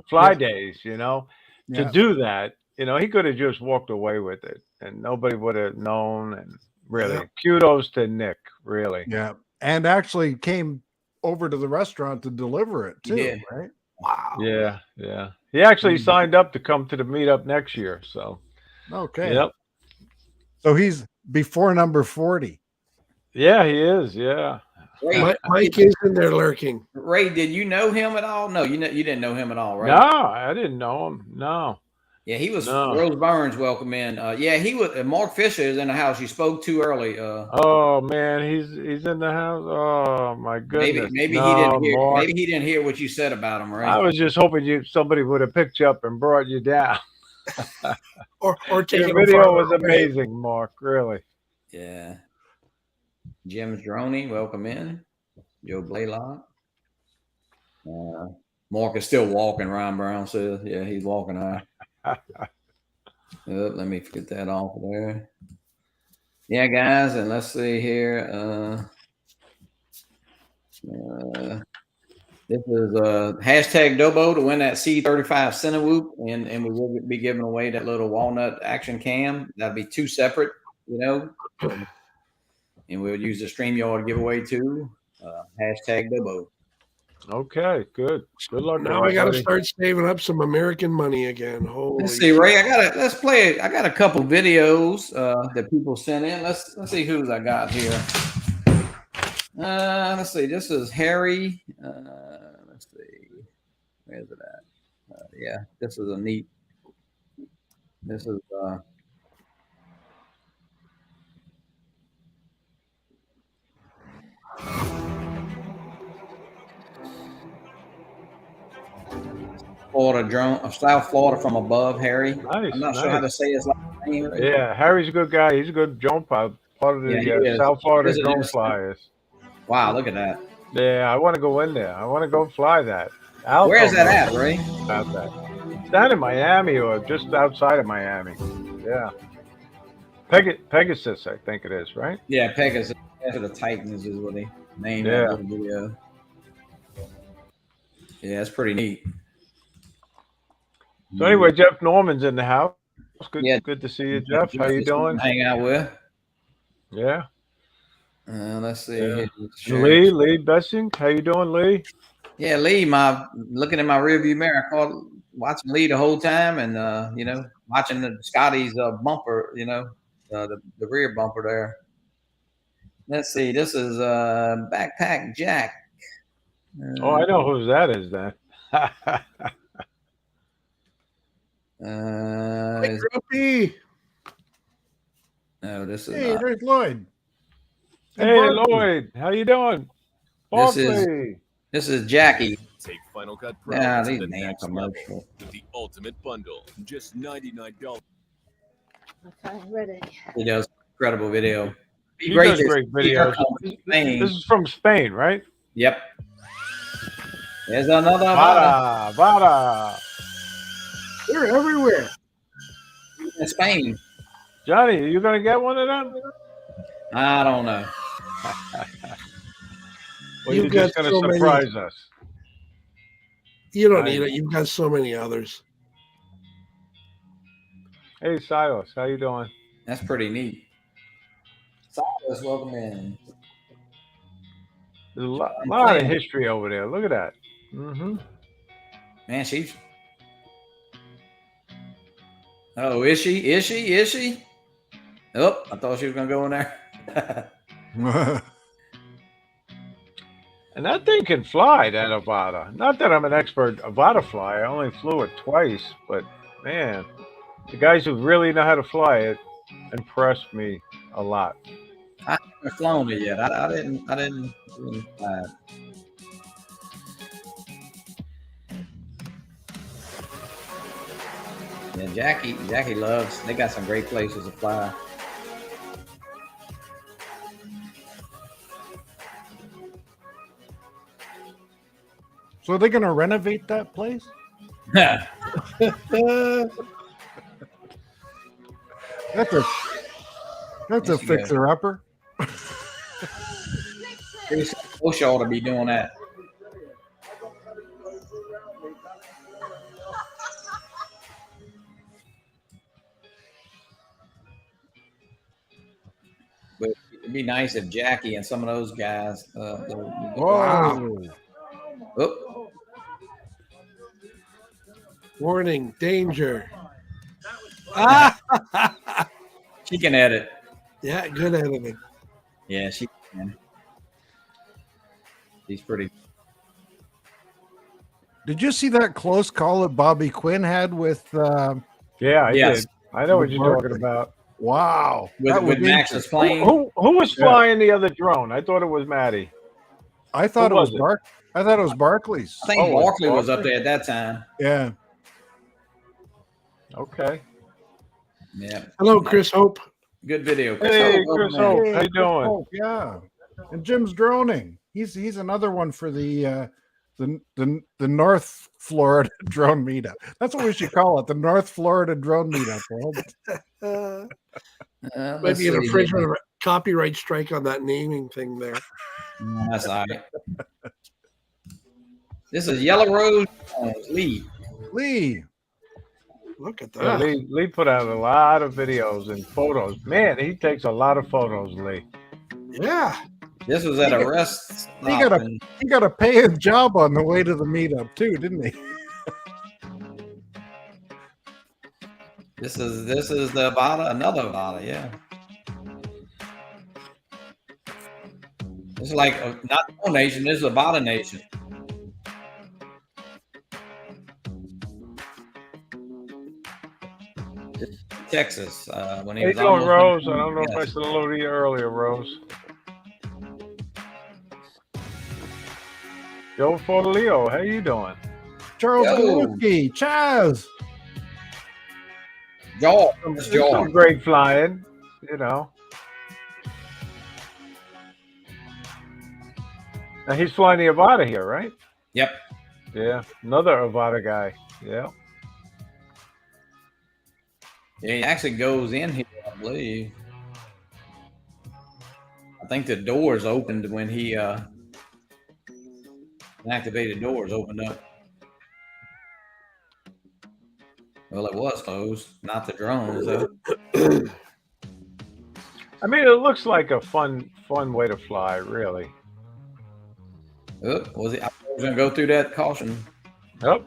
S2: Fly Days, to do that. you know, he could have just walked away with it, and nobody would have known. And really, kudos to Nick. Really,
S4: Yeah, and actually came over to the restaurant to deliver it too.
S1: Yeah.
S4: Right?
S1: Wow.
S2: yeah, yeah. He actually signed up to come to the meetup next year. So,
S4: Okay.
S2: yep,
S4: So he's before number 40.
S2: yeah, he is. Yeah,
S5: Mike is in there lurking.
S1: Ray, did you know him at all? No, you didn't know him at all, right?
S2: no, I didn't know him. No,
S1: Yeah, he was
S2: No.
S1: Rose Burns. Welcome in. Yeah, he was. Mark Fisher is in the house. You spoke too early.
S2: oh man, he's in the house. Oh my goodness.
S1: Maybe
S2: No,
S1: he didn't hear.
S2: Mark.
S1: Maybe he didn't hear what you said about him, right?
S2: I was just hoping somebody would have picked you up and brought you down.
S5: Or
S2: Your
S5: taking
S2: video was amazing, Mark. Really.
S1: Yeah. Jim's Droney, welcome in. Joe Blaylock. Mark is still walking, Ryan Brown says. Yeah, he's walking high. Let me get that off of there. Yeah, guys, and let's see here. This is hashtag Dobo to win that C35 Cinewoop, and we will be giving away that little walnut action cam. That'll be 2 separate, you know. And we'll use the StreamYard giveaway too. Hashtag Dobo.
S2: Okay, good. Good luck.
S5: Now I got to
S2: everybody.
S5: start saving up some American money again. Holy
S1: Let's see, Ray. Let's play it. I got a couple videos that people sent in. Let's see who's I got here. Let's see. This is Harry. Let's see. Where's it at? Yeah, this is a neat. This is Florida drone, South Florida from above, Harry.
S2: Nice.
S1: I'm not sure how to say his last name. Right?
S2: Yeah, Harry's a good guy. He's a good drone pilot. Part of the
S1: Yeah, he is.
S2: South Florida
S1: He's a
S2: drone
S1: nice-
S2: flyers.
S1: Wow, look at that.
S2: Yeah, I want to go in there. I want to go fly that.
S1: Where is that at, Ray?
S2: About that. It's down in Miami or just outside of Miami. Yeah. Pegasus, I think it is, right?
S1: Yeah, Pegasus. After the Titans is what he named
S2: Yeah.
S1: that little video. Yeah, it's pretty neat.
S2: So anyway, Jeff Norman's in the house. Good,
S1: Yeah.
S2: good to see you, Jeff. How you doing?
S1: Hang out with.
S2: Yeah.
S1: Let's see.
S2: Yeah.
S1: Here.
S2: Lee Bessing. How you doing, Lee?
S1: Yeah, Lee. Looking in my rearview mirror, I caught watching Lee the whole time, and watching the Scotty's bumper. The rear bumper there. Let's see. This is Backpack Jack.
S2: Oh, I know who that is then.
S5: Hey, Grumpy.
S1: No, this is
S4: Hey,
S1: not.
S4: there's Lloyd.
S2: Hey,
S4: Barkley.
S2: Lloyd. How you doing?
S1: This is-
S2: Barkley.
S1: This is Jackie.
S6: Take Final Cut Pro
S1: Yeah,
S6: to
S1: these
S6: the
S1: damn
S6: next level
S1: commercial.
S6: with the ultimate bundle, just $99.
S3: Okay, ready.
S1: He does incredible video.
S2: He does great
S1: to see her
S2: videos.
S1: come from Spain.
S2: This is from Spain, right?
S1: Yep. There's another
S2: Vada.
S5: They're everywhere.
S1: in Spain.
S2: Johnny, are you gonna get one of them?
S1: I don't know.
S2: Or
S5: You've
S2: you're just
S5: got
S2: gonna
S5: so many-
S2: surprise us?
S5: You don't need it. You've got so many others.
S2: Hey, Silas, how you doing?
S1: That's pretty neat. Silas, welcome in.
S2: There's a lot of history over there. Look at that. Mm-hmm.
S1: Man, she's. Oh, is she? Is she? Is she? Oh, I thought she was gonna go in there.
S2: And that thing can fly, that Avata. Not that I'm an expert Avata flyer. I only flew it twice, but man, the guys who really know how to fly it impressed me a lot.
S1: I haven't flown it yet. I didn't fly it. Yeah, Jackie loves. They got some great places to fly.
S4: So are they going to renovate that place?
S1: Yeah.
S4: That's a
S1: Yes, you
S4: fixer upper.
S1: Bush ought to be doing that. It'd be nice if Jackie and some of those guys.
S4: Whoa.
S1: Oh,
S5: Warning, danger.
S1: she can edit.
S5: Yeah, good editing.
S1: Yeah, she can. She's pretty.
S4: Did you see that close call that Bobby Quinn had with?
S2: Yeah, I
S1: Yes.
S2: did. I know what
S4: With
S2: you're talking
S4: Barkley.
S2: about.
S4: Wow. That
S1: With
S4: was
S1: Max's
S4: interesting.
S1: plane.
S2: Who was
S4: Yeah.
S2: flying the other drone? I thought it was Maddie.
S4: I thought it
S2: Who
S4: was
S2: was it?
S4: I thought it was Barkley's.
S1: I think
S2: Oh,
S1: Barkley was up
S2: Barkley?
S1: there at that time.
S4: Yeah.
S2: Okay.
S1: Yeah.
S5: Hello, Chris Hope.
S1: Good video.
S2: Hey,
S1: Hope,
S2: Chris
S1: man.
S2: Hope.
S4: Hey,
S2: How you
S4: Chris
S2: doing?
S4: Hope, yeah. And Jim's droning. He's another one for the North Florida drone meetup. That's what we should call it, the North Florida drone meetup. Well,
S5: Might
S1: Let's
S5: be an
S1: see
S5: infringement
S1: here.
S5: of a copyright strike on that naming thing there.
S1: That's all right. This is Yellow Rose Lee.
S4: Lee.
S5: Look at
S2: Yeah,
S5: that.
S2: Lee put out a lot of videos and photos. Man, he takes a lot of photos, Lee.
S5: Yeah.
S1: This was at a rest
S4: He
S1: stop.
S4: got a paying job on the way to the meetup too, didn't he?
S1: This is the Avada, another Avada, yeah. It's like not a nation. This is a Avada nation. Texas. When he
S2: How you
S1: was
S2: doing,
S1: almost
S2: Rose? I don't know if I
S1: yes.
S2: said hello to you earlier, Rose. Joe Fortaleo, how you doing?
S4: Charles
S1: Yo.
S4: Galuski, Chaz.
S1: Jaw.
S2: It's
S1: It's Jaw.
S2: some great flying, you know. Now he's flying the Avada here, right?
S1: Yep.
S2: Yeah, another Avada guy. Yeah.
S1: Yeah, he actually goes in here, I believe. I think the doors opened when he activated doors opened up. Well, it was closed, not the drones though.
S2: I mean, it looks like a fun way to fly, really.
S1: Oh, was he? I was gonna go through that caution.
S2: Yep.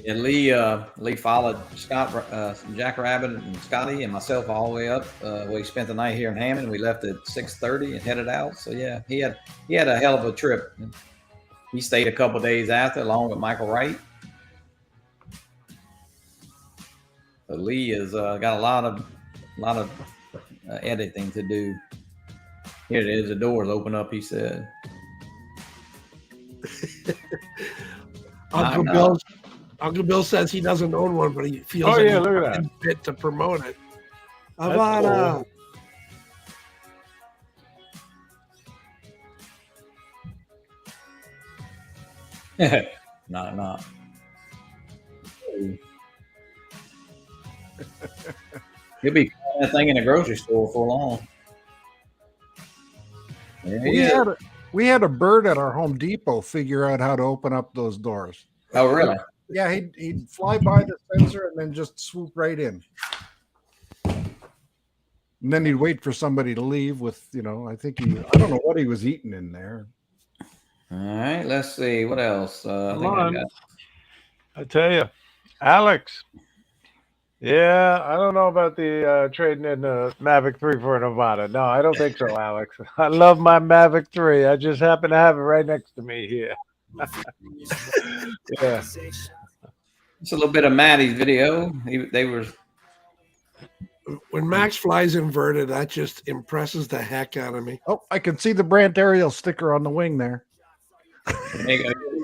S1: And Lee followed Jack Rabbit and Scotty and myself all the way up. We spent the night here in Hammond. We left at 6:30 and headed out. So yeah, he had a hell of a trip. He stayed a couple days after, along with Michael Wright. So Lee has got a lot of editing to do. Here it is. The doors open up. He said.
S5: Uncle Bill says he doesn't own one, but he feels
S2: Oh,
S5: like
S2: yeah,
S5: he's
S2: look at that.
S5: fit to promote it.
S2: That's
S5: Avada.
S1: Not. He'll be finding that thing in the grocery store for long. There he is.
S4: We had a bird at our Home Depot figure out how to open up those doors.
S1: Oh, really?
S4: Yeah, he'd fly by the sensor and then just swoop right in. And then he'd wait for somebody to leave with, I don't know what he was eating in there.
S1: All right, let's see. What else? I
S2: Come
S1: think I
S2: on.
S1: got
S2: I tell you, Alex. Yeah, I don't know about the trading in the Mavic 3 for an Avada. No, I don't think so, Alex. I love my Mavic 3. I just happen to have it right next to me here. Yeah.
S1: it's a little bit of Maddie's video. They were
S5: When Max flies inverted, that just impresses the heck out of me.
S4: Oh, I can see the Brandt Ariel sticker on the wing there.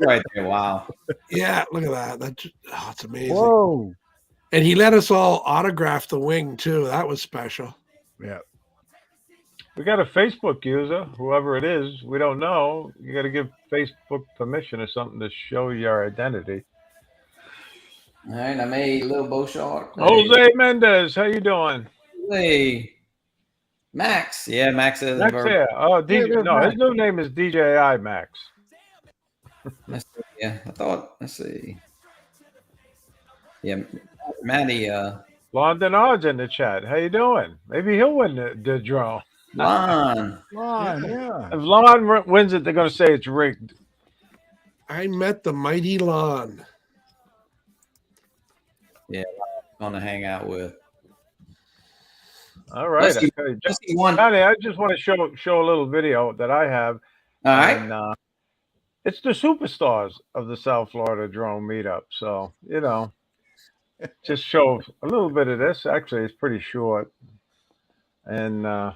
S1: right there. Wow.
S5: Yeah, look at that. It's amazing.
S4: Whoa.
S5: And he let us all autograph the wing too. That was special.
S4: Yeah.
S2: We got a Facebook user, whoever it is. We don't know. You got to give Facebook permission or something to show your identity.
S1: All right, I made little Boshart.
S2: Jose Mendez, how you doing?
S1: Hey, Max. Yeah, Max is.
S2: Max here. Oh, DJ.
S4: there's
S2: No,
S4: Max.
S2: his new name is DJI Max.
S1: Yeah, I thought. Let's see. Yeah, Matty,
S2: London Odds in the chat. How you doing? Maybe he'll win the draw.
S1: Lon.
S4: Lon, yeah.
S2: If Lon wins it, they're going to say it's rigged.
S5: I met the mighty Lon.
S1: Gonna hang out with.
S2: All right.
S1: Let's see,
S2: Okay.
S1: let's see one.
S2: Johnny, I just want to show a little video that I have.
S1: All right.
S2: And it's the superstars of the South Florida drone meetup. So, you know, just show a little bit of this. Actually, it's pretty short. And I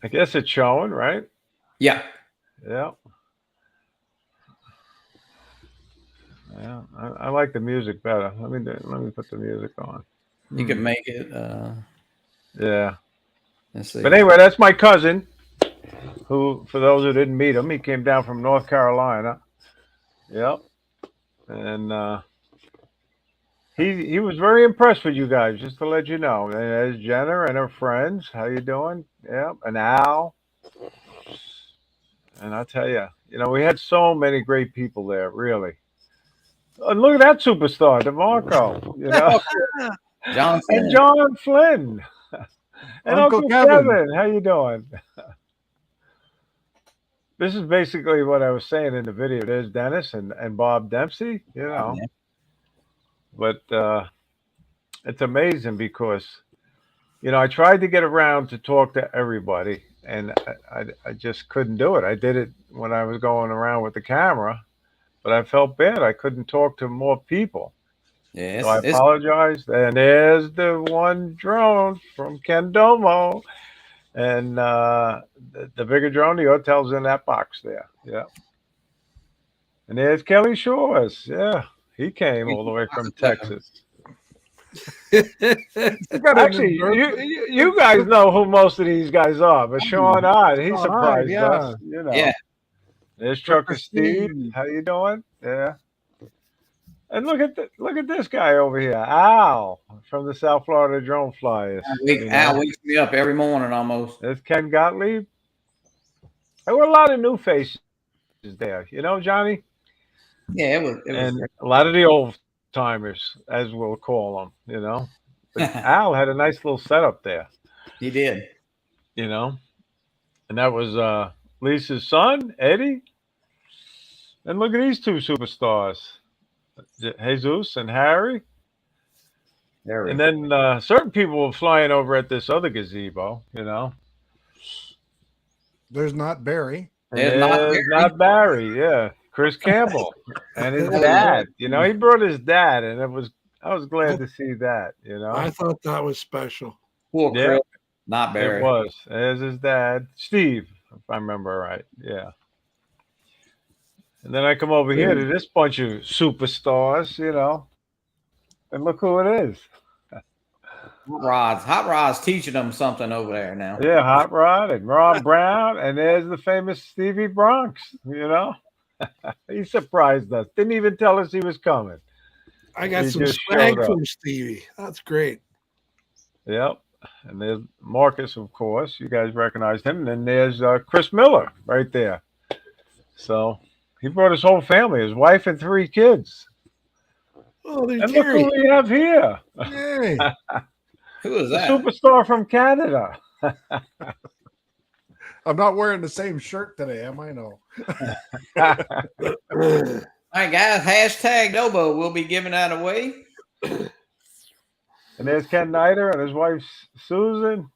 S2: guess it's showing, right?
S1: Yeah.
S2: Yeah. Yeah. I like the music better. Let me put the music on.
S1: You could make it.
S2: Yeah.
S1: Let's see.
S2: But anyway, that's my cousin, who, for those who didn't meet him, he came down from North Carolina. Yep. And he was very impressed with you guys, just to let you know. And there's Jenna and her friends. How you doing? Yep. And Al. And I tell you, you know, we had so many great people there, really. And look at that superstar, DeMarco. You know,
S1: John
S2: and John Flynn. And Uncle Kevin. How you doing? This is basically what I was saying in the video. There's Dennis and Bob Dempsey, you know.
S1: Yeah.
S2: But it's amazing because, you know, I tried to get around to talk to everybody, and I just couldn't do it. I did it when I was going around with the camera, but I felt bad. I couldn't talk to more people.
S1: Yes.
S2: So I apologize. And there's the one drone from Ken Domo. And the bigger drone, the hotel's in that box there. Yeah. And there's Kelly Shores. Yeah. He came all the way from Texas. Actually, you guys know who most of these guys are, but Sean Odd, he surprised us. You know.
S1: Yeah.
S2: There's Trucker Steve. How you doing? Yeah. And look at this guy over here, Al from the South Florida Drone Flyers.
S1: Al wakes me up every morning almost.
S2: There's Ken Gottlieb. There were a lot of new faces there, you know, Johnny.
S1: Yeah, it was
S2: and a lot of the old timers, as we'll call them, you know. But Al had a nice little setup there.
S1: He did.
S2: You know, and that was Lisa's son, Eddie. And look at these two superstars. Jesus and Harry. And then certain people were flying over at this other gazebo, you know.
S4: There's not Barry.
S2: There's not Barry, yeah. Chris Campbell and his dad. You know, he brought his dad, and I was glad to see that, you know.
S5: I thought that was special.
S1: Poor Chris, not Barry.
S2: It was. There's his dad, Steve, if I remember right. Yeah. And then I come over here to this bunch of superstars, you know, and look who it is.
S1: Hot Rod's teaching them something over there now.
S2: Yeah, Hot Rod and Rob Brown, and there's the famous Stevie Bronx, you know. He surprised us. Didn't even tell us he was coming.
S5: I got some swag from Stevie. That's great.
S2: Yep. And there's Marcus, of course. You guys recognize him. And then there's Chris Miller right there. So he brought his whole family, his wife and 3 kids.
S5: Oh, there's
S2: and
S5: Terry.
S2: Look who we have here.
S4: Hey.
S1: Who is that?
S2: The superstar from Canada.
S4: I'm not wearing the same shirt today, am I? No.
S1: All right, guys. Hashtag Nobo. We'll be giving that away.
S2: And there's Ken Nider and his wife Susan.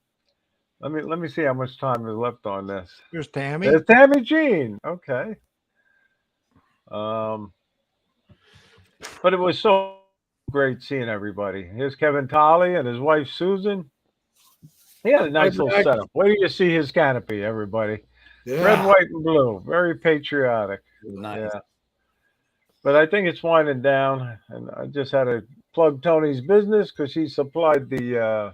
S2: Let me see how much time is left on this.
S4: There's Tammy.
S2: There's Tammy Jean. Okay. But it was so great seeing everybody. Here's Kevin Tolley and his wife Susan. He had a nice little setup. Wait till you see his canopy, everybody. Yeah. Red, white, and blue. Very patriotic.
S1: Nice. Yeah.
S2: But I think it's winding down, and I just had to plug Tony's business because he supplied the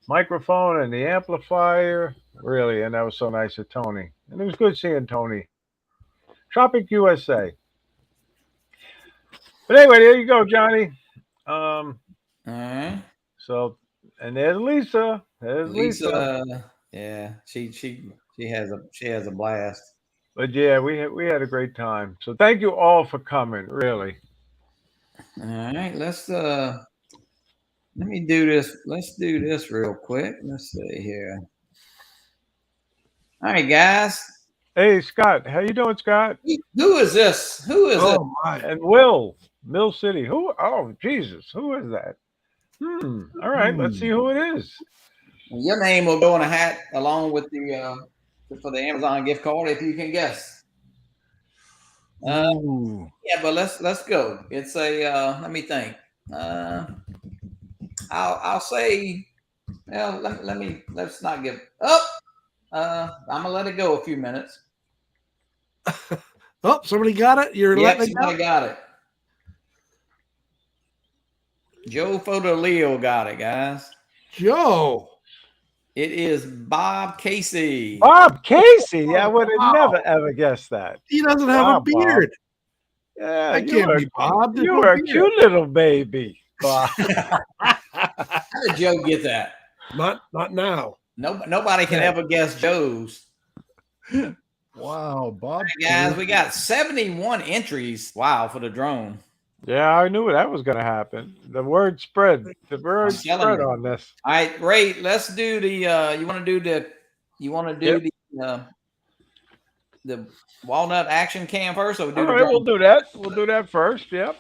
S2: microphone and the amplifier, really, and that was so nice of Tony. And it was good seeing Tony. Tropic USA. But anyway, there you go, Johnny. So, and there's Lisa. There's Lisa.
S1: Yeah, she has a blast.
S2: But yeah, we had a great time. So thank you all for coming, really.
S1: All right, let me do this. Let's do this real quick. Let's see here. All right, guys.
S2: Hey, Scott. How you doing, Scott?
S1: Who is this? Who is it?
S5: Oh my!
S2: And Will, Mill City. Who? Oh, Jesus. Who is that? All right. Let's see who it is.
S1: Your name will go in a hat along with the for the Amazon gift card if you can guess. Yeah, but let's go. It's a let me think. I'll say. Well, let's not give up. I'm gonna let it go a few minutes.
S5: Oh, somebody got it. You're
S1: Yep,
S5: letting it
S1: somebody
S5: go?
S1: got it. Joe Photo Leo got it, guys.
S5: Joe.
S1: It is Bob Casey.
S2: Bob Casey. I would have
S5: Wow.
S2: never ever guessed that.
S5: He doesn't have a
S2: Wow, Bob.
S5: beard.
S2: Yeah,
S5: That can't be Bob. There's
S2: You
S5: no
S2: were a
S5: beard.
S2: cute little baby, Bob.
S1: How did Joe get that?
S5: Not now.
S1: Nobody can ever guess Joe's.
S4: Wow, Bob.
S1: Guys, we got 71 entries. Wow, for the drone.
S2: Yeah, I knew that was going to happen. The word spread. The word
S1: I'm telling
S2: spread
S1: you.
S2: on this.
S1: All right, Ray, let's do the you want to do the walnut action cam first, or we do
S2: All
S1: the
S2: right,
S1: drone?
S2: we'll do that. We'll do that first. Yep.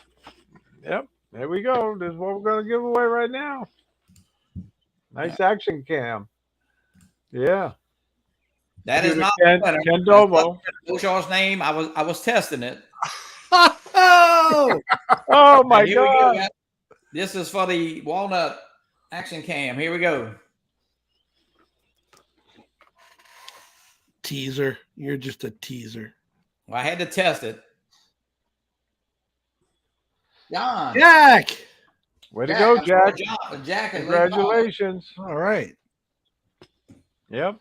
S2: There we go. This is what we're going to give away right now. Nice action cam. Yeah.
S1: That is not
S2: Ken Dobo.
S1: Boshart's name. I was testing it.
S5: Oh,
S2: Oh my
S1: Here we go,
S2: God.
S1: guys. This is for the walnut action cam. Here we go.
S5: teaser. You're just a teaser.
S1: Well, I had to test it. John.
S5: Jack.
S2: Way to go, Jack.
S1: Jack.
S2: Congratulations.
S4: All right.
S2: Yep.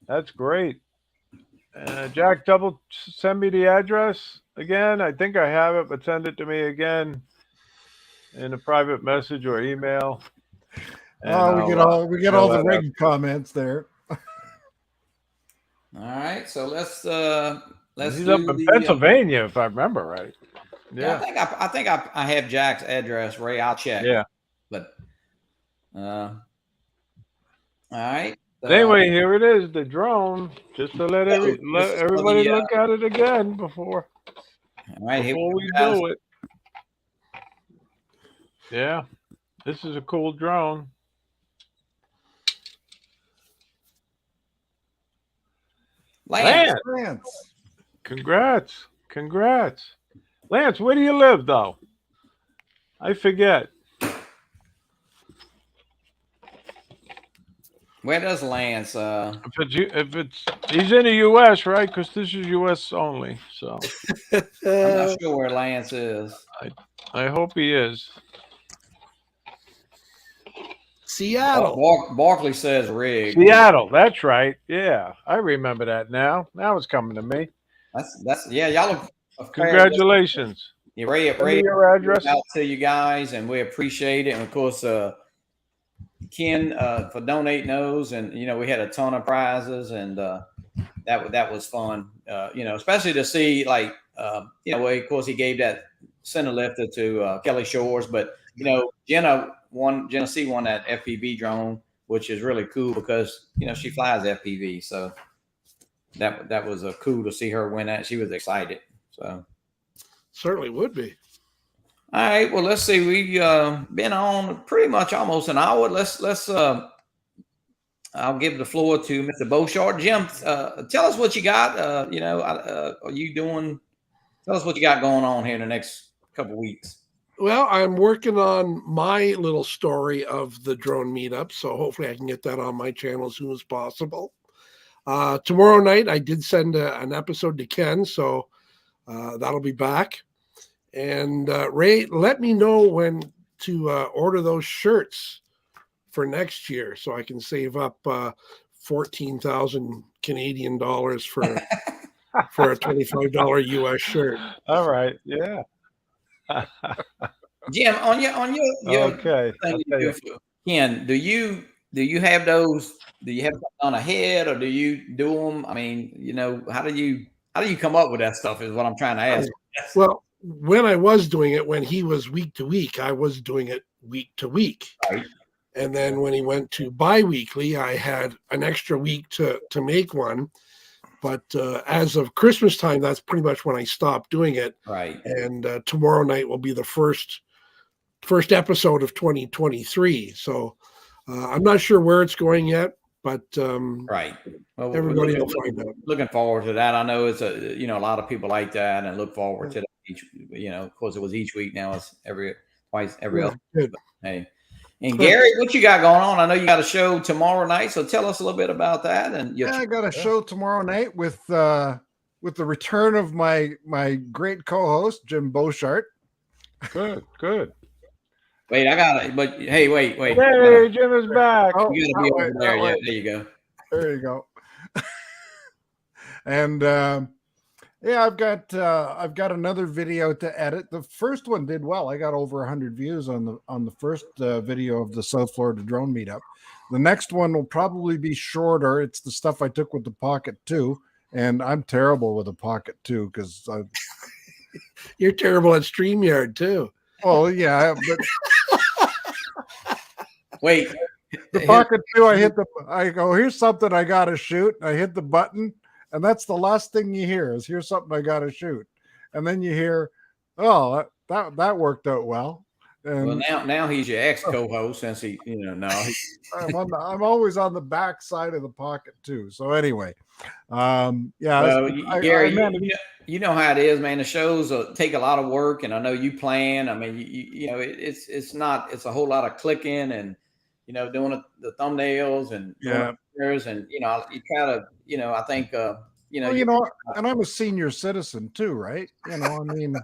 S2: That's great. Jack, send me the address again. I think I have it, but send it to me again in a private message or email.
S4: Oh, we get all the rig comments there.
S1: All right, so let's
S2: He's
S1: do
S2: up in
S1: the,
S2: Pennsylvania, if I remember right.
S1: Yeah,
S2: Yeah.
S1: I think I have Jack's address, Ray. I'll check.
S2: Yeah.
S1: But all right.
S2: Anyway, here it is, the drone. Just to let
S1: this is
S2: everybody
S1: for the,
S2: look at it again before
S1: all right, here
S2: we
S1: go,
S2: do it. Yeah. This is a cool drone.
S1: Lance.
S4: Lance.
S2: Congrats. Lance, where do you live, though? I forget.
S1: Where does Lance?
S2: He's in the U.S., right? Because this is U.S. only. So
S1: I'm not sure where Lance is.
S2: I hope he is.
S5: Seattle.
S1: Barkley says rig.
S2: Seattle. That's right. Yeah, I remember that now. Now it's coming to me.
S1: That's yeah. Y'all are
S2: Congratulations.
S1: Yeah, Ray,
S2: Send me your address.
S1: out to you guys, and we appreciate it. And of course, Ken for donating those, and we had a ton of prizes, and that was fun. Especially to see of course he gave that center lifter to Kelly Shores, but Jenna C won that FPV drone, which is really cool because she flies FPV, so that was cool to see her win that. She was excited, so.
S5: Certainly would be.
S1: All right. Well, let's see. We've been on pretty much almost an hour. Let's. I'll give the floor to Mr. Boshart. Jim, tell us what you got. Are you doing? Tell us what you got going on here in the next couple of weeks.
S5: Well, I'm working on my little story of the drone meetup, so hopefully I can get that on my channel as soon as possible. Tomorrow night, I did send an episode to Ken, so that'll be back. And Ray, let me know when to order those shirts for next year so I can save up 14,000 Canadian dollars for a $25 US shirt.
S2: All right. Yeah.
S1: Jim, on your
S2: Okay.
S1: thing you do for Ken, do you have those? Do you have something on ahead, or do you do them? I mean, how do you come up with that stuff? Is what I'm trying to ask.
S5: Well, when I was doing it, when he was week to week, I was doing it week to week.
S1: Right.
S5: And then when he went to bi-weekly, I had an extra week to make one. But as of Christmas time, that's pretty much when I stopped doing it.
S1: Right.
S5: And tomorrow night will be the first episode of 2023. So I'm not sure where it's going yet, but
S1: Right. Well,
S5: everybody will find out.
S1: Looking forward to that. I know it's a lot of people like that and look forward to that each. Of course, it was each week. Now it's every other.
S5: Good.
S1: Hey, and Gary, what you got going on? I know you got a show tomorrow night, so tell us a little bit about that. And
S4: I got a show tomorrow night with the return of my great co-host Jim Boshart.
S2: Good.
S1: Wait, I got it. But hey, wait.
S2: Hey, Jim is back.
S4: Oh,
S1: You got to be over there. Yeah, there you go.
S4: There you go. And I've got another video to edit. The first one did well. I got over 100 views on the first video of the South Florida drone meetup. The next one will probably be shorter. It's the stuff I took with the Pocket 2, and I'm terrible with the Pocket 2 because
S5: You're terrible at StreamYard too.
S4: oh yeah, but
S1: Wait,
S4: the Pocket 2, I go, here's something I gotta shoot. I hit the button, and that's the last thing you hear is here's something I gotta shoot. And then you hear, oh, that worked out well. And
S1: well, now he's your ex co-host since he,
S4: I'm always on the back side of the Pocket 2. So anyway,
S1: Well, Gary, you know how it is, man. The shows take a lot of work, and I know you plan. I mean, it's a whole lot of clicking and doing the thumbnails and and you try to I think
S4: and I'm a senior citizen too, right? I mean,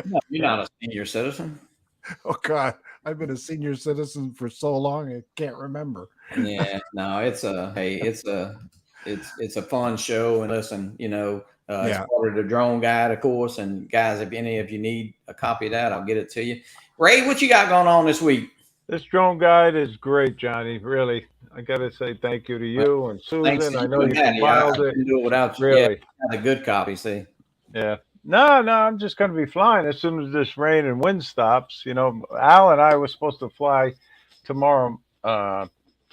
S1: no, you're not a senior citizen.
S4: Oh God, I've been a senior citizen for so long I can't remember.
S1: Yeah, no, it's a fun show, and listen, it's part of the Drone Guide, of course. And guys, if any of you need a copy of that, I'll get it to you. Ray, what you got going on this week?
S2: This drone guide is great, Johnny. Really, I got to say thank you to you and Susan. I know you compiled it.
S1: Do it without
S2: really
S1: a good copy. See,
S2: yeah. No, I'm just going to be flying as soon as this rain and wind stops. Al and I were supposed to fly tomorrow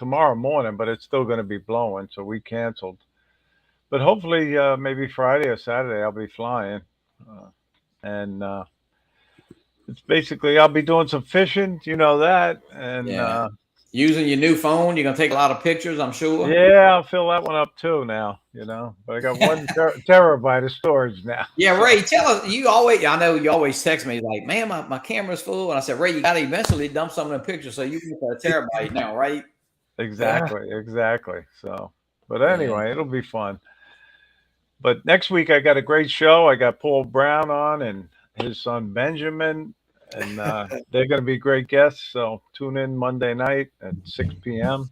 S2: morning, but it's still going to be blowing, so we canceled. But hopefully, maybe Friday or Saturday, I'll be flying, and it's basically I'll be doing some fishing. You know that, and
S1: using your new phone, you're gonna take a lot of pictures, I'm sure.
S2: Yeah, I'll fill that one up too now. But I got 1 terabyte of storage now.
S1: Yeah, Ray, tell us. I know you always text me like, "Man, my camera's full," and I said, "Ray, you got to eventually dump some of the pictures so you can get a terabyte now, right?"
S2: Exactly. So, but anyway, it'll be fun. But next week I got a great show. I got Paul Brown on and his son Benjamin, and they're going to be great guests. So tune in Monday night at 6 p.m.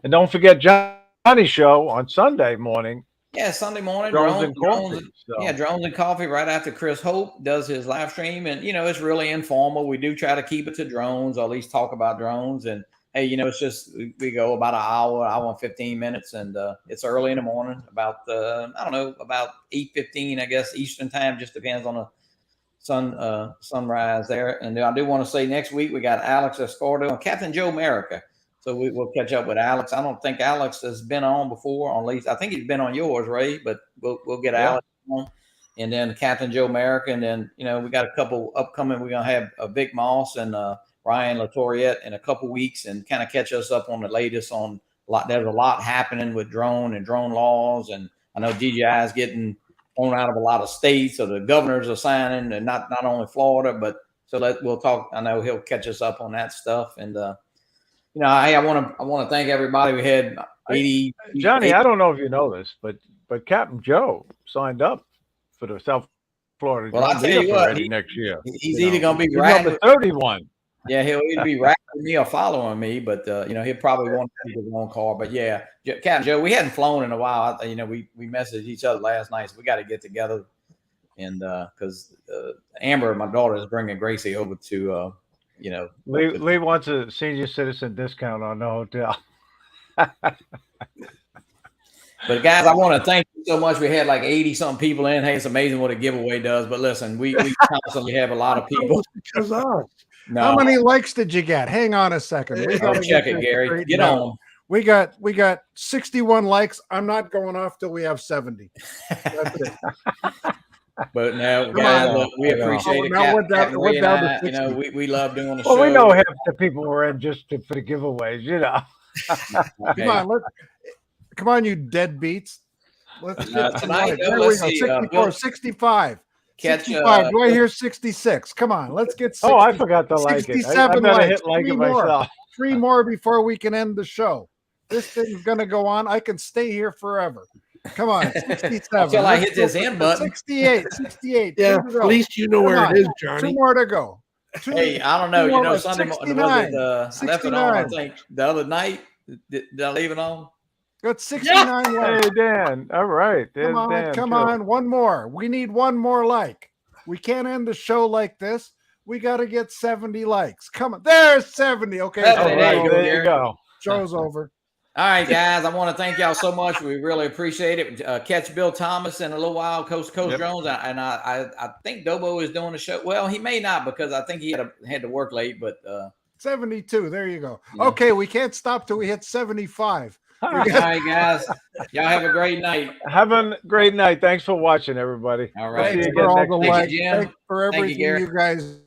S2: And don't forget Johnny's show on Sunday morning.
S1: Yeah, Sunday morning.
S2: Drones and Coffee.
S1: Yeah, Drones and Coffee right after Chris Hope does his live stream. And, it's really informal. We do try to keep it to drones, or at least talk about drones. And, hey, it's just we go about an hour and 15 minutes. And it's early in the morning, about, about 8:15, I guess, Eastern time. Just depends on the sunrise there. And I do want to say next week we got Alex Escordo and Captain Joe America. So we will catch up with Alex. I don't think Alex has been on before, at least I think he's been on yours, Ray, but we'll get Alex on. And then Captain Joe America. And then, we got a couple upcoming. We're going to have Vic Moss and Ryan Latoriette in a couple weeks and kind of catch us up on the latest on there's a lot happening with drone and drone laws. And I know DJI is getting thrown out of a lot of states, so the governors are signing, and not only Florida, but we'll talk. I know he'll catch us up on that stuff. And, I want to thank everybody. We had 80.
S2: Johnny, I don't know if you know this, but Captain Joe signed up for the South Florida.
S1: Well, I'll tell you what,
S2: next year.
S1: He's either going to be
S2: number 31.
S1: Yeah, he'll either be racking me or following me, but he'll probably want to keep his own car. But yeah, Captain Joe, we hadn't flown in a while. We messaged each other last night, so we got to get together. And because Amber, my daughter, is bringing Gracie over to.
S2: Lee wants a senior citizen discount on the hotel.
S1: But guys, I want to thank you so much. We had like 80-something people in. Hey, it's amazing what a giveaway does. But listen, we constantly have a lot of people.
S5: Because
S1: No,
S4: How many likes did you get? Hang on a second. We
S1: I'll
S4: gotta
S1: check
S4: get
S1: it,
S4: this
S1: Gary.
S4: straightened
S1: Get
S4: out.
S1: on.
S4: We got 61 likes. I'm not going off till we have 70. That's it.
S1: But no,
S4: Come
S1: guys,
S2: on.
S1: look, we
S2: I know.
S1: appreciate it.
S4: Now we're down-
S1: Captain
S4: we're
S1: Ray and
S4: down to
S1: I, you know,
S4: 60.
S1: we love doing the
S2: Well,
S1: show.
S2: we know half the people were in just for the giveaways, you know.
S4: Come on, you deadbeats. Let's get some
S1: tonight,
S4: likes.
S1: though,
S4: There we
S1: let's
S4: go.
S1: see,
S4: 64,
S1: Bill-
S4: 65.
S1: Catch,
S4: 65. Do I hear 66? Come on, let's get 60,
S2: Oh, I forgot to like it. I
S4: 67
S2: better
S4: likes.
S2: hit like
S4: Three
S2: it
S4: more.
S2: myself.
S4: 3 more before we can end the show. This thing's going to go on. I can stay here forever. Come on, 67.
S1: Until I
S4: Let's
S1: hit
S4: go
S1: this
S4: for
S1: end button.
S4: 68, 68.
S5: yeah,
S4: Here we go.
S5: at least you know
S4: Come
S5: where
S4: on.
S5: it is,
S4: 2
S5: Johnny.
S4: more to go.
S1: Hey, I don't know.
S4: Two
S1: You
S4: more
S1: know,
S4: likes.
S1: Sunday morning,
S4: 69.
S1: was it, I left it on, I
S4: 69.
S1: think, the other night. Did I leave it on?
S4: Got 69 likes.
S2: Hey, Dan. All right. There's
S4: Come on,
S2: Dan,
S4: come
S2: too.
S4: on. One more. We need one more like. We can't end the show like this. We got to get 70 likes. Come on. There's 70. Okay.
S1: All
S2: All
S1: There
S2: right,
S1: you go,
S2: there
S1: Gary.
S2: you go.
S4: Show's over.
S1: All right, guys. I want to thank y'all so much. We really appreciate it. Catch Bill Thomas in a little while, Coach
S2: Yep.
S1: Jones, and I think Dobo is doing the show. Well, he may not because I think he had to work late, but
S4: 72. There you go.
S1: Yeah.
S4: Okay, we can't stop till we hit 75.
S1: all right, guys. Y'all have a great night.
S2: Have a great night. Thanks for watching, everybody.
S1: All
S2: We'll
S1: right.
S2: see you
S4: Thanks
S2: again
S4: for all
S2: next
S4: the
S2: week.
S1: Thank
S4: likes.
S1: you, Jim.
S4: Thanks for
S1: Thank you,
S4: everything
S1: Gary.
S4: you guys